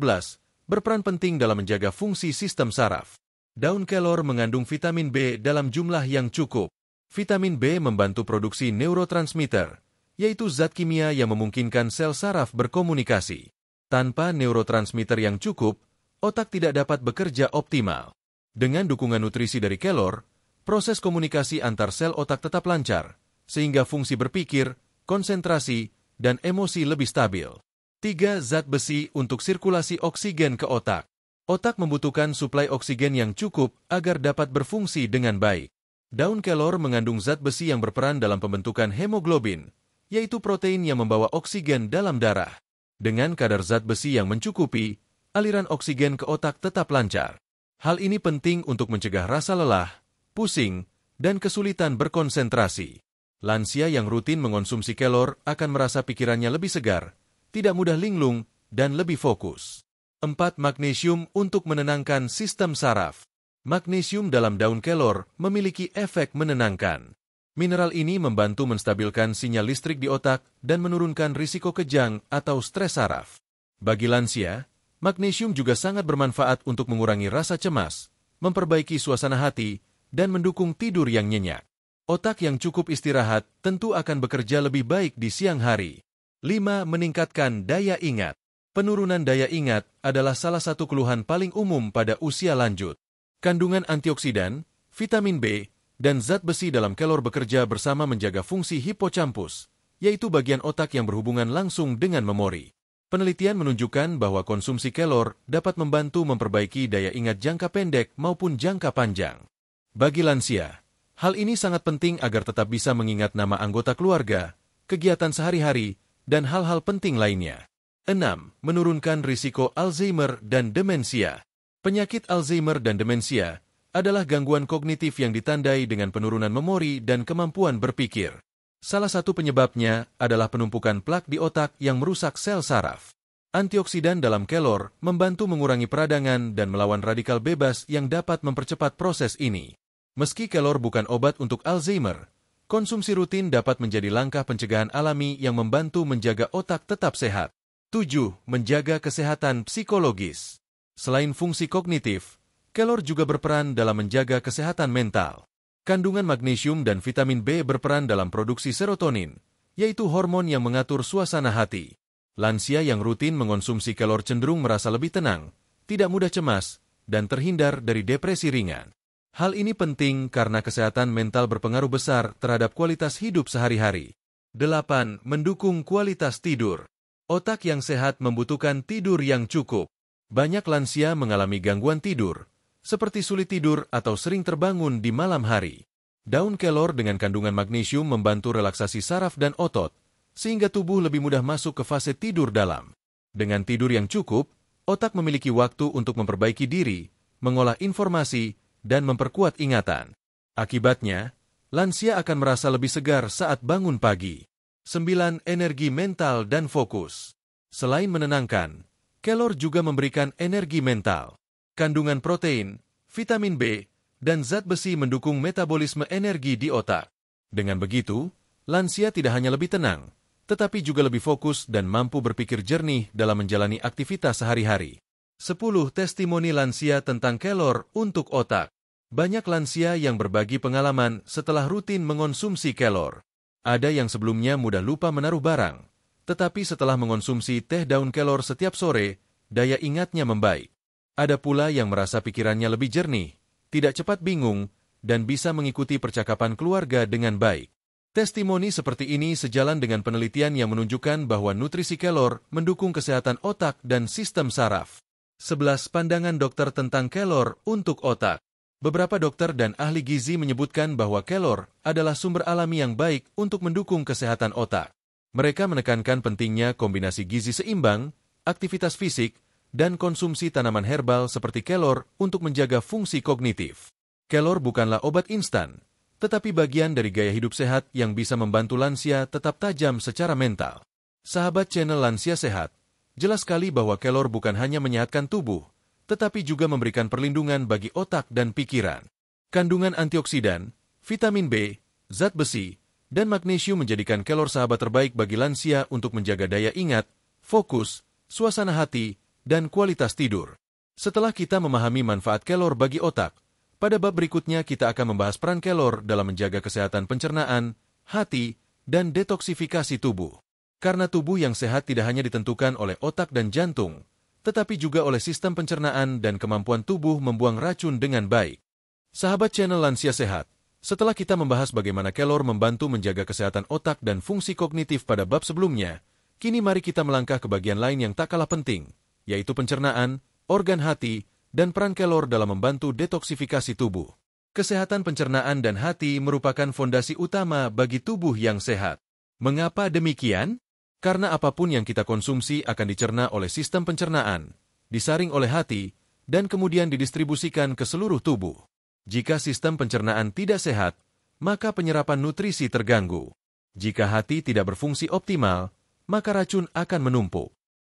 berperan penting dalam menjaga fungsi sistem saraf. Daun kelor mengandung vitamin B dalam jumlah yang cukup. Vitamin B membantu produksi neurotransmitter, yaitu zat kimia yang memungkinkan sel saraf berkomunikasi. Tanpa neurotransmitter yang cukup, otak tidak dapat bekerja optimal. Dengan dukungan nutrisi dari kelor, proses komunikasi antar sel otak tetap lancar, sehingga fungsi berpikir, konsentrasi, dan emosi lebih stabil. 3. Zat besi untuk sirkulasi oksigen ke otak. Otak membutuhkan suplai oksigen yang cukup agar dapat berfungsi dengan baik. Daun kelor mengandung zat besi yang berperan dalam pembentukan hemoglobin, yaitu protein yang membawa oksigen dalam darah. Dengan kadar zat besi yang mencukupi, aliran oksigen ke otak tetap lancar. Hal ini penting untuk mencegah rasa lelah, pusing, dan kesulitan berkonsentrasi. Lansia yang rutin mengonsumsi kelor akan merasa pikirannya lebih segar, tidak mudah linglung, dan lebih fokus. 4. Magnesium untuk menenangkan sistem saraf. Magnesium dalam daun kelor memiliki efek menenangkan. Mineral ini membantu menstabilkan sinyal listrik di otak dan menurunkan risiko kejang atau stres saraf. Bagi lansia, magnesium juga sangat bermanfaat untuk mengurangi rasa cemas, memperbaiki suasana hati, dan mendukung tidur yang nyenyak. Otak yang cukup istirahat tentu akan bekerja lebih baik di siang hari. 5. Meningkatkan daya ingat. Penurunan daya ingat adalah salah satu keluhan paling umum pada usia lanjut. Kandungan antioksidan, vitamin B, dan zat besi dalam kelor bekerja bersama menjaga fungsi hipocampus, yaitu bagian otak yang berhubungan langsung dengan memori. Penelitian menunjukkan bahwa konsumsi kelor dapat membantu memperbaiki daya ingat jangka pendek maupun jangka panjang. Bagi lansia, hal ini sangat penting agar tetap bisa mengingat nama anggota keluarga, kegiatan sehari-hari, dan hal-hal penting lainnya. 6. Menurunkan risiko Alzheimer dan demensia. Penyakit Alzheimer dan demensia adalah gangguan kognitif yang ditandai dengan penurunan memori dan kemampuan berpikir. Salah satu penyebabnya adalah penumpukan plak di otak yang merusak sel saraf. Antioksidan dalam kelor membantu mengurangi peradangan dan melawan radikal bebas yang dapat mempercepat proses ini. Meski kelor bukan obat untuk Alzheimer, konsumsi rutin dapat menjadi langkah pencegahan alami yang membantu menjaga otak tetap sehat. 7. Menjaga kesehatan psikologis. Selain fungsi kognitif, kelor juga berperan dalam menjaga kesehatan mental. Kandungan magnesium dan vitamin B berperan dalam produksi serotonin, yaitu hormon yang mengatur suasana hati. Lansia yang rutin mengonsumsi kelor cenderung merasa lebih tenang, tidak mudah cemas, dan terhindar dari depresi ringan. Hal ini penting karena kesehatan mental berpengaruh besar terhadap kualitas hidup sehari-hari. 8. Mendukung kualitas tidur. Otak yang sehat membutuhkan tidur yang cukup. Banyak lansia mengalami gangguan tidur, seperti sulit tidur atau sering terbangun di malam hari. Daun kelor dengan kandungan magnesium membantu relaksasi saraf dan otot, sehingga tubuh lebih mudah masuk ke fase tidur dalam. Dengan tidur yang cukup, otak memiliki waktu untuk memperbaiki diri, mengolah informasi, dan memperkuat ingatan. Akibatnya, lansia akan merasa lebih segar saat bangun pagi. 9. Energi mental dan fokus. Selain menenangkan, kelor juga memberikan energi mental. Kandungan protein, vitamin B, dan zat besi mendukung metabolisme energi di otak. Dengan begitu, lansia tidak hanya lebih tenang, tetapi juga lebih fokus dan mampu berpikir jernih dalam menjalani aktivitas sehari-hari. 10. Testimoni lansia tentang kelor untuk otak. Banyak lansia yang berbagi pengalaman setelah rutin mengonsumsi kelor. Ada yang sebelumnya mudah lupa menaruh barang, tetapi setelah mengonsumsi teh daun kelor setiap sore, daya ingatnya membaik. Ada pula yang merasa pikirannya lebih jernih, tidak cepat bingung, dan bisa mengikuti percakapan keluarga dengan baik. Testimoni seperti ini sejalan dengan penelitian yang menunjukkan bahwa nutrisi kelor mendukung kesehatan otak dan sistem saraf. 11. Pandangan dokter tentang kelor untuk otak. Beberapa dokter dan ahli gizi menyebutkan bahwa kelor adalah sumber alami yang baik untuk mendukung kesehatan otak. Mereka menekankan pentingnya kombinasi gizi seimbang, aktivitas fisik, dan konsumsi tanaman herbal seperti kelor untuk menjaga fungsi kognitif. Kelor bukanlah obat instan, tetapi bagian dari gaya hidup sehat yang bisa membantu lansia tetap tajam secara mental. Sahabat channel Lansia Sehat, jelas sekali bahwa kelor bukan hanya menyehatkan tubuh, tetapi juga memberikan perlindungan bagi otak dan pikiran. Kandungan antioksidan, vitamin B, zat besi, dan magnesium menjadikan kelor sahabat terbaik bagi lansia untuk menjaga daya ingat, fokus, suasana hati, dan kualitas tidur. Setelah kita memahami manfaat kelor bagi otak, pada bab berikutnya kita akan membahas peran kelor dalam menjaga kesehatan pencernaan, hati, dan detoksifikasi tubuh. Karena tubuh yang sehat tidak hanya ditentukan oleh otak dan jantung, tetapi juga oleh sistem pencernaan dan kemampuan tubuh membuang racun dengan baik. Sahabat channel Lansia Sehat, setelah kita membahas bagaimana kelor membantu menjaga kesehatan otak dan fungsi kognitif pada bab sebelumnya, kini mari kita melangkah ke bagian lain yang tak kalah penting, yaitu pencernaan, organ hati, dan peran kelor dalam membantu detoksifikasi tubuh. Kesehatan pencernaan dan hati merupakan fondasi utama bagi tubuh yang sehat. Mengapa demikian? Karena apapun yang kita konsumsi akan dicerna oleh sistem pencernaan, disaring oleh hati, dan kemudian didistribusikan ke seluruh tubuh. Jika sistem pencernaan tidak sehat, maka penyerapan nutrisi terganggu. Jika hati tidak berfungsi optimal, maka racun akan menumpuk.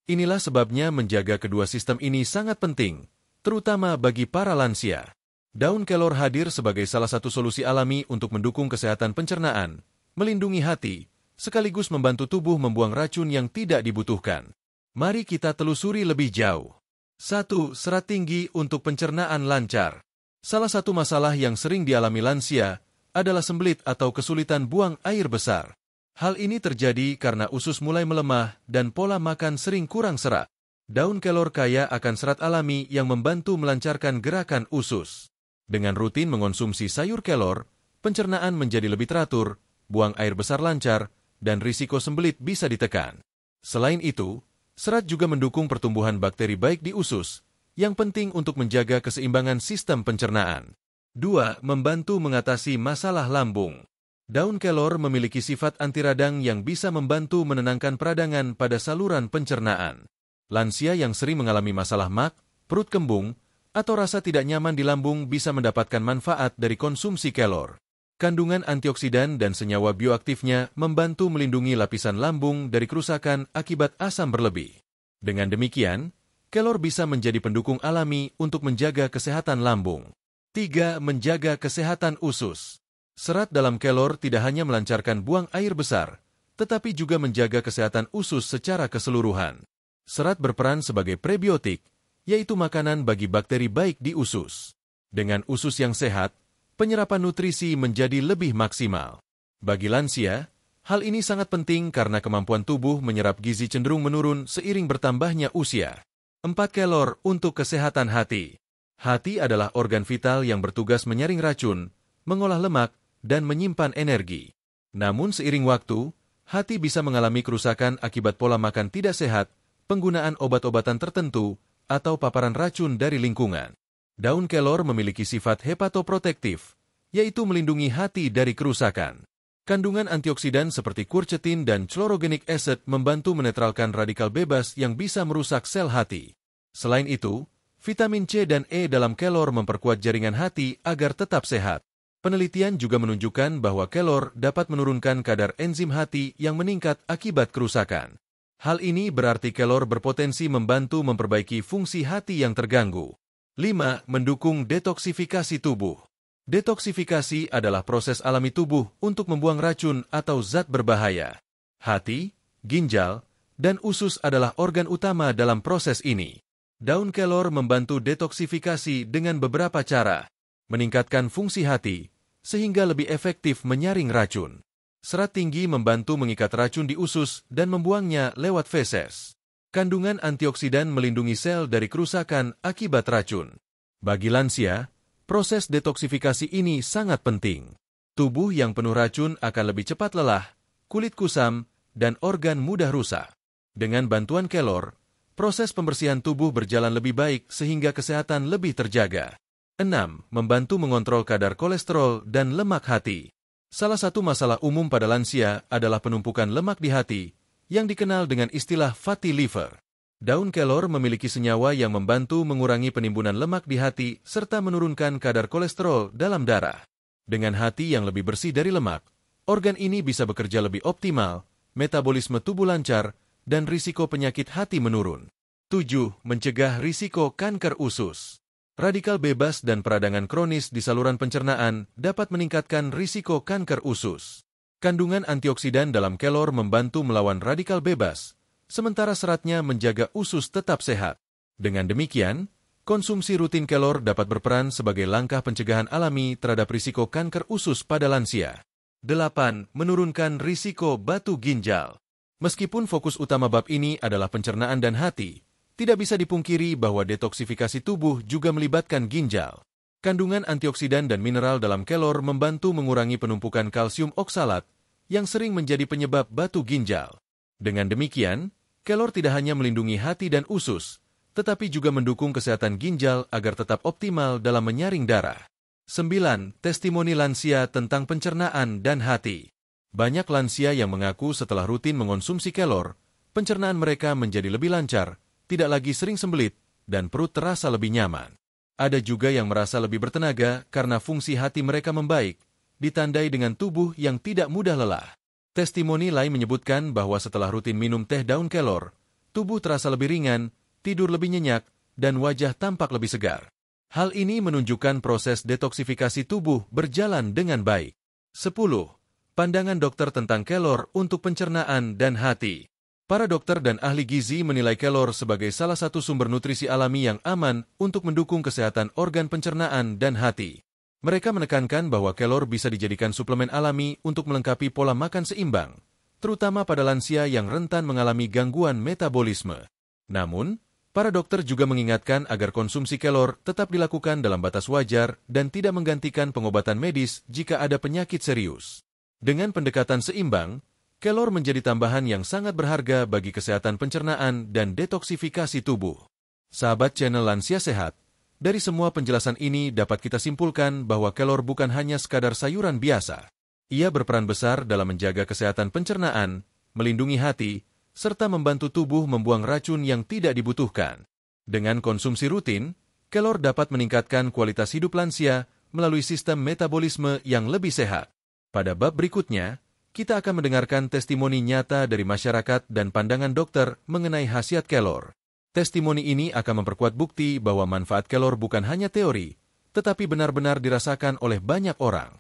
Inilah sebabnya menjaga kedua sistem ini sangat penting, terutama bagi para lansia. Daun kelor hadir sebagai salah satu solusi alami untuk mendukung kesehatan pencernaan, melindungi hati, sekaligus membantu tubuh membuang racun yang tidak dibutuhkan. Mari kita telusuri lebih jauh. 1. Serat tinggi untuk pencernaan lancar. Salah satu masalah yang sering dialami lansia adalah sembelit atau kesulitan buang air besar. Hal ini terjadi karena usus mulai melemah dan pola makan sering kurang serat. Daun kelor kaya akan serat alami yang membantu melancarkan gerakan usus. Dengan rutin mengonsumsi sayur kelor, pencernaan menjadi lebih teratur, buang air besar lancar, dan risiko sembelit bisa ditekan. Selain itu, serat juga mendukung pertumbuhan bakteri baik di usus, yang penting untuk menjaga keseimbangan sistem pencernaan. 2. Membantu mengatasi masalah lambung. Daun kelor memiliki sifat anti radang yang bisa membantu menenangkan peradangan pada saluran pencernaan. Lansia yang sering mengalami masalah mak, perut kembung, atau rasa tidak nyaman di lambung bisa mendapatkan manfaat dari konsumsi kelor. Kandungan antioksidan dan senyawa bioaktifnya membantu melindungi lapisan lambung dari kerusakan akibat asam berlebih. Dengan demikian, kelor bisa menjadi pendukung alami untuk menjaga kesehatan lambung. 3. Menjaga kesehatan usus. Serat dalam kelor tidak hanya melancarkan buang air besar, tetapi juga menjaga kesehatan usus secara keseluruhan. Serat berperan sebagai prebiotik, yaitu makanan bagi bakteri baik di usus. Dengan usus yang sehat, penyerapan nutrisi menjadi lebih maksimal. Bagi lansia, hal ini sangat penting karena kemampuan tubuh menyerap gizi cenderung menurun seiring bertambahnya usia. 4. Kelor untuk kesehatan hati. Hati adalah organ vital yang bertugas menyaring racun, mengolah lemak, dan menyimpan energi. Namun seiring waktu, hati bisa mengalami kerusakan akibat pola makan tidak sehat, penggunaan obat-obatan tertentu, atau paparan racun dari lingkungan. Daun kelor memiliki sifat hepatoprotektif, yaitu melindungi hati dari kerusakan. Kandungan antioksidan seperti quercetin dan chlorogenic acid membantu menetralkan radikal bebas yang bisa merusak sel hati. Selain itu, vitamin C dan E dalam kelor memperkuat jaringan hati agar tetap sehat. Penelitian juga menunjukkan bahwa kelor dapat menurunkan kadar enzim hati yang meningkat akibat kerusakan. Hal ini berarti kelor berpotensi membantu memperbaiki fungsi hati yang terganggu. 5. Mendukung detoksifikasi tubuh. Detoksifikasi adalah proses alami tubuh untuk membuang racun atau zat berbahaya. Hati, ginjal, dan usus adalah organ utama dalam proses ini. Daun kelor membantu detoksifikasi dengan beberapa cara. Meningkatkan fungsi hati, sehingga lebih efektif menyaring racun. Serat tinggi membantu mengikat racun di usus dan membuangnya lewat feses. Kandungan antioksidan melindungi sel dari kerusakan akibat racun. Bagi lansia, proses detoksifikasi ini sangat penting. Tubuh yang penuh racun akan lebih cepat lelah, kulit kusam, dan organ mudah rusak. Dengan bantuan kelor, proses pembersihan tubuh berjalan lebih baik sehingga kesehatan lebih terjaga. 6. Membantu mengontrol kadar kolesterol dan lemak hati. Salah satu masalah umum pada lansia adalah penumpukan lemak di hati, yang dikenal dengan istilah fatty liver. Daun kelor memiliki senyawa yang membantu mengurangi penimbunan lemak di hati serta menurunkan kadar kolesterol dalam darah. Dengan hati yang lebih bersih dari lemak, organ ini bisa bekerja lebih optimal, metabolisme tubuh lancar, dan risiko penyakit hati menurun. 7. Mencegah risiko kanker usus. Radikal bebas dan peradangan kronis di saluran pencernaan dapat meningkatkan risiko kanker usus. Kandungan antioksidan dalam kelor membantu melawan radikal bebas, sementara seratnya menjaga usus tetap sehat. Dengan demikian, konsumsi rutin kelor dapat berperan sebagai langkah pencegahan alami terhadap risiko kanker usus pada lansia. 8. Menurunkan risiko batu ginjal. Meskipun fokus utama bab ini adalah pencernaan dan hati, tidak bisa dipungkiri bahwa detoksifikasi tubuh juga melibatkan ginjal. Kandungan antioksidan dan mineral dalam kelor membantu mengurangi penumpukan kalsium oksalat yang sering menjadi penyebab batu ginjal. Dengan demikian, kelor tidak hanya melindungi hati dan usus, tetapi juga mendukung kesehatan ginjal agar tetap optimal dalam menyaring darah. 9. Testimoni lansia tentang pencernaan dan hati. Banyak lansia yang mengaku setelah rutin mengonsumsi kelor, pencernaan mereka menjadi lebih lancar, tidak lagi sering sembelit, dan perut terasa lebih nyaman. Ada juga yang merasa lebih bertenaga karena fungsi hati mereka membaik, ditandai dengan tubuh yang tidak mudah lelah. Testimoni lain menyebutkan bahwa setelah rutin minum teh daun kelor, tubuh terasa lebih ringan, tidur lebih nyenyak, dan wajah tampak lebih segar. Hal ini menunjukkan proses detoksifikasi tubuh berjalan dengan baik. 10. Pandangan dokter tentang kelor untuk pencernaan dan hati. Para dokter dan ahli gizi menilai kelor sebagai salah satu sumber nutrisi alami yang aman untuk mendukung kesehatan organ pencernaan dan hati. Mereka menekankan bahwa kelor bisa dijadikan suplemen alami untuk melengkapi pola makan seimbang, terutama pada lansia yang rentan mengalami gangguan metabolisme. Namun, para dokter juga mengingatkan agar konsumsi kelor tetap dilakukan dalam batas wajar dan tidak menggantikan pengobatan medis jika ada penyakit serius. Dengan pendekatan seimbang, kelor menjadi tambahan yang sangat berharga bagi kesehatan pencernaan dan detoksifikasi tubuh. Sahabat channel Lansia Sehat, dari semua penjelasan ini dapat kita simpulkan bahwa kelor bukan hanya sekadar sayuran biasa. Ia berperan besar dalam menjaga kesehatan pencernaan, melindungi hati, serta membantu tubuh membuang racun yang tidak dibutuhkan. Dengan konsumsi rutin, kelor dapat meningkatkan kualitas hidup lansia melalui sistem metabolisme yang lebih sehat. Pada bab berikutnya, kita akan mendengarkan testimoni nyata dari masyarakat dan pandangan dokter mengenai khasiat kelor. Testimoni ini akan memperkuat bukti bahwa manfaat kelor bukan hanya teori, tetapi benar-benar dirasakan oleh banyak orang.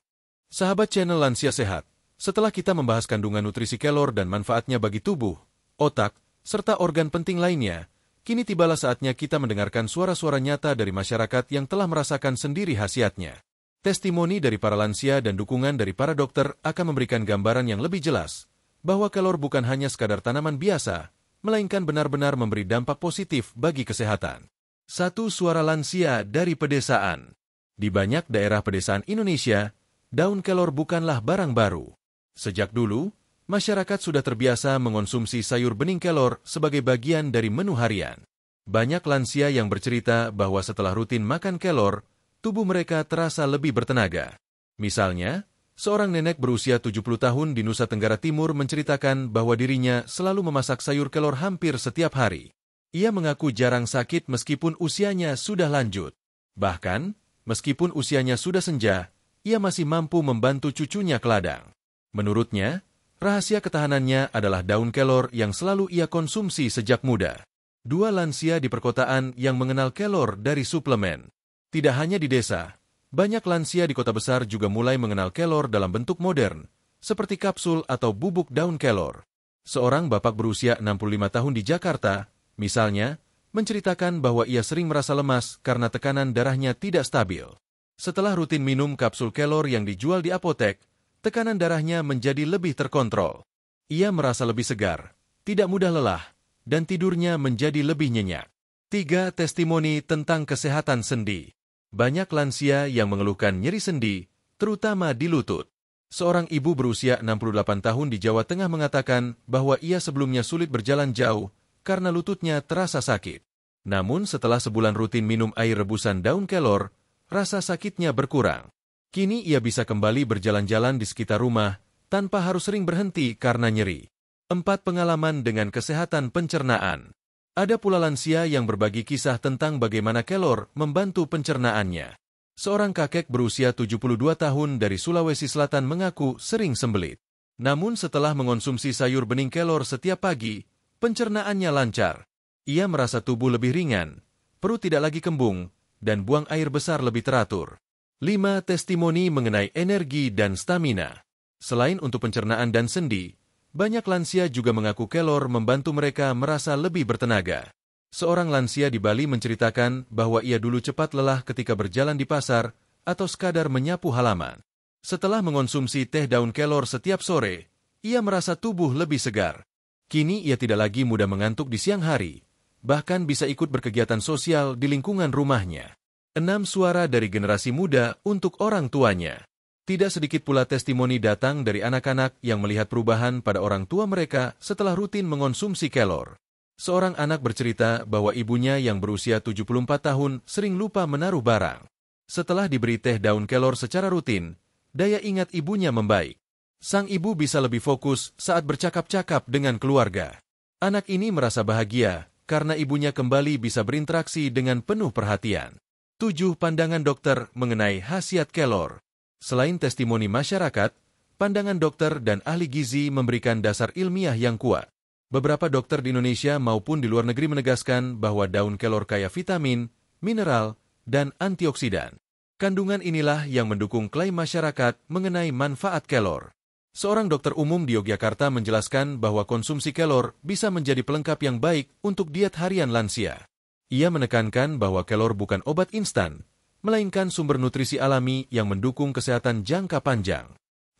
Sahabat channel Lansia Sehat, setelah kita membahas kandungan nutrisi kelor dan manfaatnya bagi tubuh, otak, serta organ penting lainnya, kini tibalah saatnya kita mendengarkan suara-suara nyata dari masyarakat yang telah merasakan sendiri khasiatnya. Testimoni dari para lansia dan dukungan dari para dokter akan memberikan gambaran yang lebih jelas bahwa kelor bukan hanya sekadar tanaman biasa, melainkan benar-benar memberi dampak positif bagi kesehatan. Satu suara lansia dari pedesaan. Di banyak daerah pedesaan Indonesia, daun kelor bukanlah barang baru. Sejak dulu, masyarakat sudah terbiasa mengonsumsi sayur bening kelor sebagai bagian dari menu harian. Banyak lansia yang bercerita bahwa setelah rutin makan kelor, tubuh mereka terasa lebih bertenaga. Misalnya, seorang nenek berusia 70 tahun di Nusa Tenggara Timur menceritakan bahwa dirinya selalu memasak sayur kelor hampir setiap hari. Ia mengaku jarang sakit meskipun usianya sudah lanjut. Bahkan, meskipun usianya sudah senja, ia masih mampu membantu cucunya ke ladang. Menurutnya, rahasia ketahanannya adalah daun kelor yang selalu ia konsumsi sejak muda. 2 lansia di perkotaan yang mengenal kelor dari suplemen. Tidak hanya di desa, banyak lansia di kota besar juga mulai mengenal kelor dalam bentuk modern, seperti kapsul atau bubuk daun kelor. Seorang bapak berusia 65 tahun di Jakarta, misalnya, menceritakan bahwa ia sering merasa lemas karena tekanan darahnya tidak stabil. Setelah rutin minum kapsul kelor yang dijual di apotek, tekanan darahnya menjadi lebih terkontrol. Ia merasa lebih segar, tidak mudah lelah, dan tidurnya menjadi lebih nyenyak. 3 testimoni tentang kesehatan sendi. Banyak lansia yang mengeluhkan nyeri sendi, terutama di lutut. Seorang ibu berusia 68 tahun di Jawa Tengah mengatakan bahwa ia sebelumnya sulit berjalan jauh karena lututnya terasa sakit. Namun setelah sebulan rutin minum air rebusan daun kelor, rasa sakitnya berkurang. Kini ia bisa kembali berjalan-jalan di sekitar rumah tanpa harus sering berhenti karena nyeri. 4 pengalaman dengan kesehatan pencernaan. Ada pula lansia yang berbagi kisah tentang bagaimana kelor membantu pencernaannya. Seorang kakek berusia 72 tahun dari Sulawesi Selatan mengaku sering sembelit. Namun setelah mengonsumsi sayur bening kelor setiap pagi, pencernaannya lancar. Ia merasa tubuh lebih ringan, perut tidak lagi kembung, dan buang air besar lebih teratur. 5 testimoni mengenai energi dan stamina. Selain untuk pencernaan dan sendi, banyak lansia juga mengaku kelor membantu mereka merasa lebih bertenaga. Seorang lansia di Bali menceritakan bahwa ia dulu cepat lelah ketika berjalan di pasar atau sekadar menyapu halaman. Setelah mengonsumsi teh daun kelor setiap sore, ia merasa tubuh lebih segar. Kini ia tidak lagi mudah mengantuk di siang hari, bahkan bisa ikut berkegiatan sosial di lingkungan rumahnya. 6 suara dari generasi muda untuk orang tuanya. Tidak sedikit pula testimoni datang dari anak-anak yang melihat perubahan pada orang tua mereka setelah rutin mengonsumsi kelor. Seorang anak bercerita bahwa ibunya yang berusia 74 tahun sering lupa menaruh barang. Setelah diberi teh daun kelor secara rutin, daya ingat ibunya membaik. Sang ibu bisa lebih fokus saat bercakap-cakap dengan keluarga. Anak ini merasa bahagia karena ibunya kembali bisa berinteraksi dengan penuh perhatian. 7 pandangan dokter mengenai khasiat kelor. Selain testimoni masyarakat, pandangan dokter dan ahli gizi memberikan dasar ilmiah yang kuat. Beberapa dokter di Indonesia maupun di luar negeri menegaskan bahwa daun kelor kaya vitamin, mineral, dan antioksidan. Kandungan inilah yang mendukung klaim masyarakat mengenai manfaat kelor. Seorang dokter umum di Yogyakarta menjelaskan bahwa konsumsi kelor bisa menjadi pelengkap yang baik untuk diet harian lansia. Ia menekankan bahwa kelor bukan obat instan, melainkan sumber nutrisi alami yang mendukung kesehatan jangka panjang.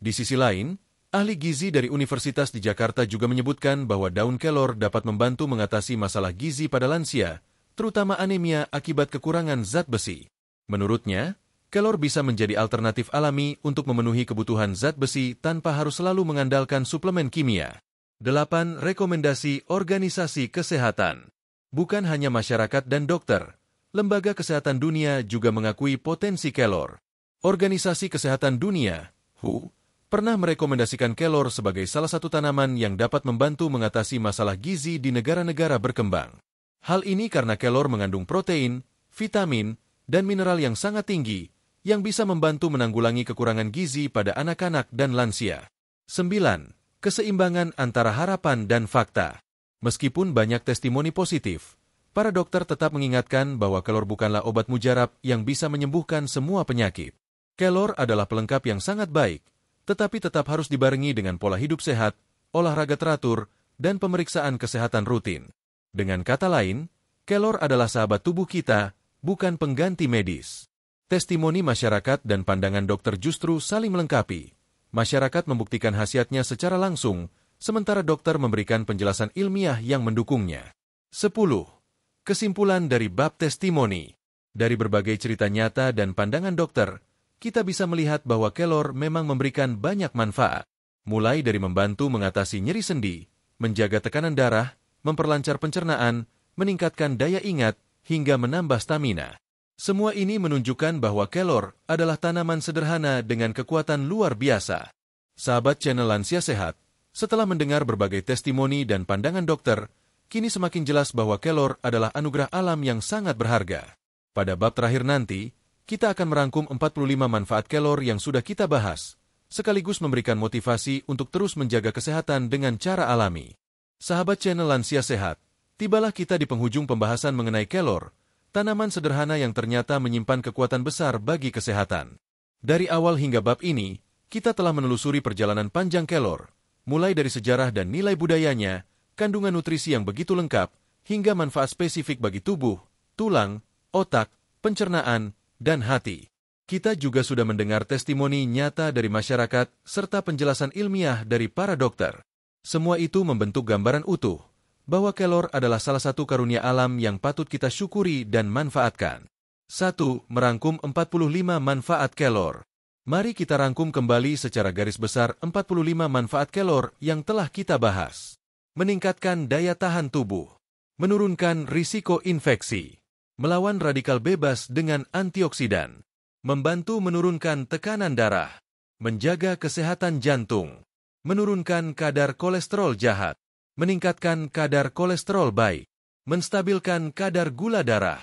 Di sisi lain, ahli gizi dari Universitas di Jakarta juga menyebutkan bahwa daun kelor dapat membantu mengatasi masalah gizi pada lansia, terutama anemia akibat kekurangan zat besi. Menurutnya, kelor bisa menjadi alternatif alami untuk memenuhi kebutuhan zat besi tanpa harus selalu mengandalkan suplemen kimia. 8. Rekomendasi Organisasi Kesehatan. Bukan hanya masyarakat dan dokter, Lembaga Kesehatan Dunia juga mengakui potensi kelor. Organisasi Kesehatan Dunia, WHO, pernah merekomendasikan kelor sebagai salah satu tanaman yang dapat membantu mengatasi masalah gizi di negara-negara berkembang. Hal ini karena kelor mengandung protein, vitamin, dan mineral yang sangat tinggi, yang bisa membantu menanggulangi kekurangan gizi pada anak-anak dan lansia. 9. Keseimbangan antara harapan dan fakta. Meskipun banyak testimoni positif, para dokter tetap mengingatkan bahwa kelor bukanlah obat mujarab yang bisa menyembuhkan semua penyakit. Kelor adalah pelengkap yang sangat baik, tetapi tetap harus dibarengi dengan pola hidup sehat, olahraga teratur, dan pemeriksaan kesehatan rutin. Dengan kata lain, kelor adalah sahabat tubuh kita, bukan pengganti medis. Testimoni masyarakat dan pandangan dokter justru saling melengkapi. Masyarakat membuktikan khasiatnya secara langsung, sementara dokter memberikan penjelasan ilmiah yang mendukungnya. 10. Kesimpulan dari bab testimoni. Dari berbagai cerita nyata dan pandangan dokter, kita bisa melihat bahwa kelor memang memberikan banyak manfaat. Mulai dari membantu mengatasi nyeri sendi, menjaga tekanan darah, memperlancar pencernaan, meningkatkan daya ingat, hingga menambah stamina. Semua ini menunjukkan bahwa kelor adalah tanaman sederhana dengan kekuatan luar biasa. Sahabat channel Lansia Sehat, setelah mendengar berbagai testimoni dan pandangan dokter, kini semakin jelas bahwa kelor adalah anugerah alam yang sangat berharga. Pada bab terakhir nanti, kita akan merangkum 45 manfaat kelor yang sudah kita bahas, sekaligus memberikan motivasi untuk terus menjaga kesehatan dengan cara alami. Sahabat channel Lansia Sehat, tibalah kita di penghujung pembahasan mengenai kelor, tanaman sederhana yang ternyata menyimpan kekuatan besar bagi kesehatan. Dari awal hingga bab ini, kita telah menelusuri perjalanan panjang kelor, mulai dari sejarah dan nilai budayanya, kandungan nutrisi yang begitu lengkap, hingga manfaat spesifik bagi tubuh, tulang, otak, pencernaan, dan hati. Kita juga sudah mendengar testimoni nyata dari masyarakat serta penjelasan ilmiah dari para dokter. Semua itu membentuk gambaran utuh bahwa kelor adalah salah satu karunia alam yang patut kita syukuri dan manfaatkan. 1. Merangkum 45 manfaat kelor. Mari kita rangkum kembali secara garis besar 45 manfaat kelor yang telah kita bahas. Meningkatkan daya tahan tubuh, menurunkan risiko infeksi, melawan radikal bebas dengan antioksidan, membantu menurunkan tekanan darah, menjaga kesehatan jantung, menurunkan kadar kolesterol jahat, meningkatkan kadar kolesterol baik, menstabilkan kadar gula darah,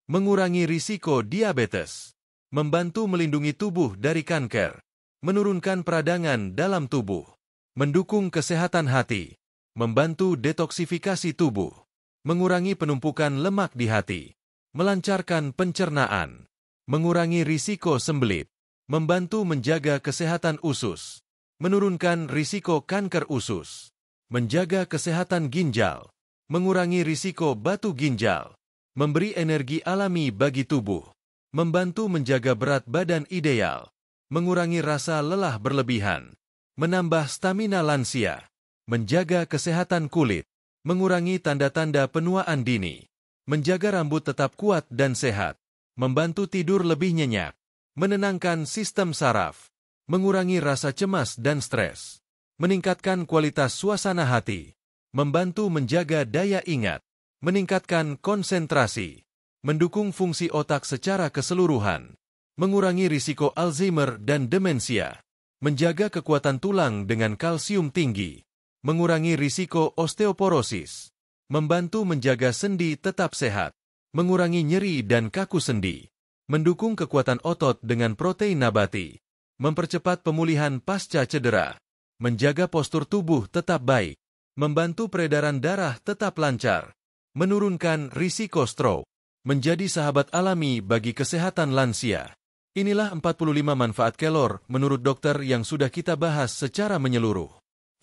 mengurangi risiko diabetes, membantu melindungi tubuh dari kanker, menurunkan peradangan dalam tubuh, mendukung kesehatan hati, membantu detoksifikasi tubuh, mengurangi penumpukan lemak di hati, melancarkan pencernaan, mengurangi risiko sembelit, membantu menjaga kesehatan usus, menurunkan risiko kanker usus, menjaga kesehatan ginjal, mengurangi risiko batu ginjal, memberi energi alami bagi tubuh, membantu menjaga berat badan ideal, mengurangi rasa lelah berlebihan, menambah stamina lansia, menjaga kesehatan kulit, mengurangi tanda-tanda penuaan dini, menjaga rambut tetap kuat dan sehat, membantu tidur lebih nyenyak, menenangkan sistem saraf, mengurangi rasa cemas dan stres, meningkatkan kualitas suasana hati, membantu menjaga daya ingat, meningkatkan konsentrasi, mendukung fungsi otak secara keseluruhan, mengurangi risiko Alzheimer dan demensia, menjaga kekuatan tulang dengan kalsium tinggi, mengurangi risiko osteoporosis, membantu menjaga sendi tetap sehat, mengurangi nyeri dan kaku sendi, mendukung kekuatan otot dengan protein nabati, mempercepat pemulihan pasca cedera, menjaga postur tubuh tetap baik, membantu peredaran darah tetap lancar, menurunkan risiko stroke, menjadi sahabat alami bagi kesehatan lansia. Inilah 45 manfaat kelor menurut dokter yang sudah kita bahas secara menyeluruh.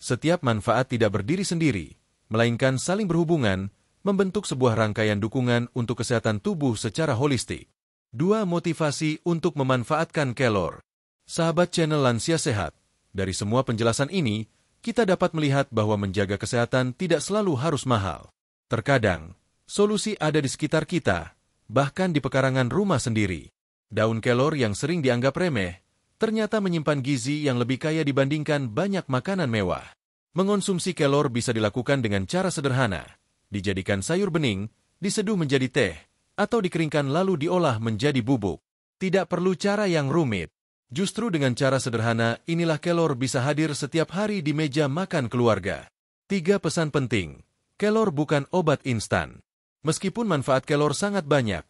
Setiap manfaat tidak berdiri sendiri, melainkan saling berhubungan, membentuk sebuah rangkaian dukungan untuk kesehatan tubuh secara holistik. 2. Motivasi untuk memanfaatkan kelor. Sahabat channel Lansia Sehat, dari semua penjelasan ini, kita dapat melihat bahwa menjaga kesehatan tidak selalu harus mahal. Terkadang, solusi ada di sekitar kita, bahkan di pekarangan rumah sendiri. Daun kelor yang sering dianggap remeh, ternyata menyimpan gizi yang lebih kaya dibandingkan banyak makanan mewah. Mengonsumsi kelor bisa dilakukan dengan cara sederhana, dijadikan sayur bening, diseduh menjadi teh, atau dikeringkan lalu diolah menjadi bubuk. Tidak perlu cara yang rumit. Justru dengan cara sederhana, inilah kelor bisa hadir setiap hari di meja makan keluarga. 3. Pesan penting. Kelor bukan obat instan. Meskipun manfaat kelor sangat banyak,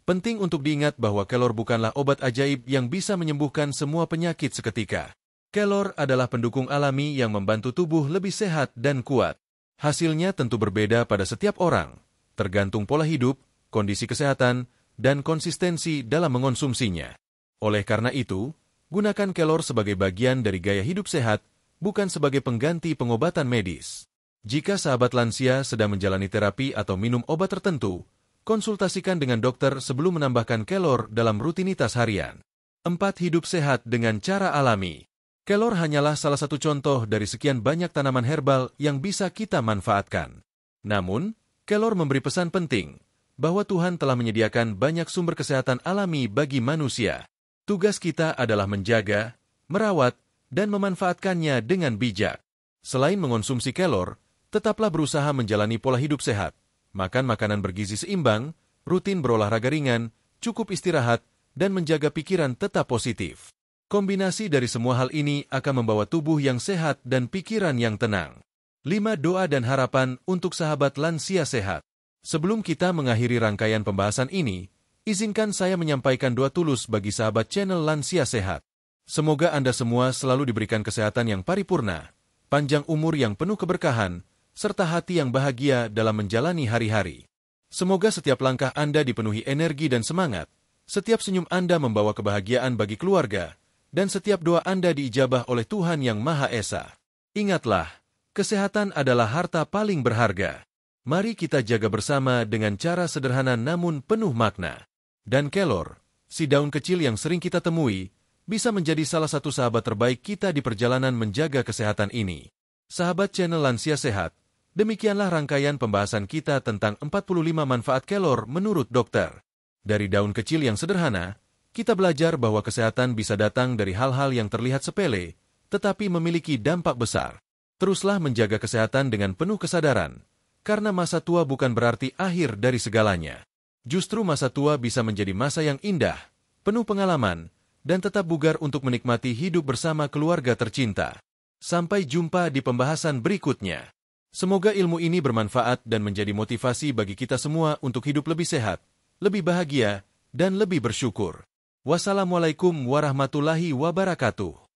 penting untuk diingat bahwa kelor bukanlah obat ajaib yang bisa menyembuhkan semua penyakit seketika. Kelor adalah pendukung alami yang membantu tubuh lebih sehat dan kuat. Hasilnya tentu berbeda pada setiap orang, tergantung pola hidup, kondisi kesehatan, dan konsistensi dalam mengonsumsinya. Oleh karena itu, gunakan kelor sebagai bagian dari gaya hidup sehat, bukan sebagai pengganti pengobatan medis. Jika sahabat lansia sedang menjalani terapi atau minum obat tertentu, konsultasikan dengan dokter sebelum menambahkan kelor dalam rutinitas harian. 4. Hidup sehat dengan cara alami. Kelor hanyalah salah satu contoh dari sekian banyak tanaman herbal yang bisa kita manfaatkan. Namun, kelor memberi pesan penting, bahwa Tuhan telah menyediakan banyak sumber kesehatan alami bagi manusia. Tugas kita adalah menjaga, merawat, dan memanfaatkannya dengan bijak. Selain mengonsumsi kelor, tetaplah berusaha menjalani pola hidup sehat. Makan makanan bergizi seimbang, rutin berolahraga ringan, cukup istirahat, dan menjaga pikiran tetap positif. Kombinasi dari semua hal ini akan membawa tubuh yang sehat dan pikiran yang tenang. 5. Doa dan harapan untuk sahabat lansia sehat. Sebelum kita mengakhiri rangkaian pembahasan ini, izinkan saya menyampaikan doa tulus bagi sahabat channel Lansia Sehat. Semoga Anda semua selalu diberikan kesehatan yang paripurna, panjang umur yang penuh keberkahan, serta hati yang bahagia dalam menjalani hari-hari. Semoga setiap langkah Anda dipenuhi energi dan semangat, setiap senyum Anda membawa kebahagiaan bagi keluarga, dan setiap doa Anda diijabah oleh Tuhan Yang Maha Esa. Ingatlah, kesehatan adalah harta paling berharga. Mari kita jaga bersama dengan cara sederhana namun penuh makna. Dan kelor, si daun kecil yang sering kita temui, bisa menjadi salah satu sahabat terbaik kita di perjalanan menjaga kesehatan ini. Sahabat channel Lansia Sehat, demikianlah rangkaian pembahasan kita tentang 45 manfaat kelor menurut dokter. Dari daun kecil yang sederhana, kita belajar bahwa kesehatan bisa datang dari hal-hal yang terlihat sepele, tetapi memiliki dampak besar. Teruslah menjaga kesehatan dengan penuh kesadaran, karena masa tua bukan berarti akhir dari segalanya. Justru masa tua bisa menjadi masa yang indah, penuh pengalaman, dan tetap bugar untuk menikmati hidup bersama keluarga tercinta. Sampai jumpa di pembahasan berikutnya. Semoga ilmu ini bermanfaat dan menjadi motivasi bagi kita semua untuk hidup lebih sehat, lebih bahagia, dan lebih bersyukur. Wassalamualaikum warahmatullahi wabarakatuh.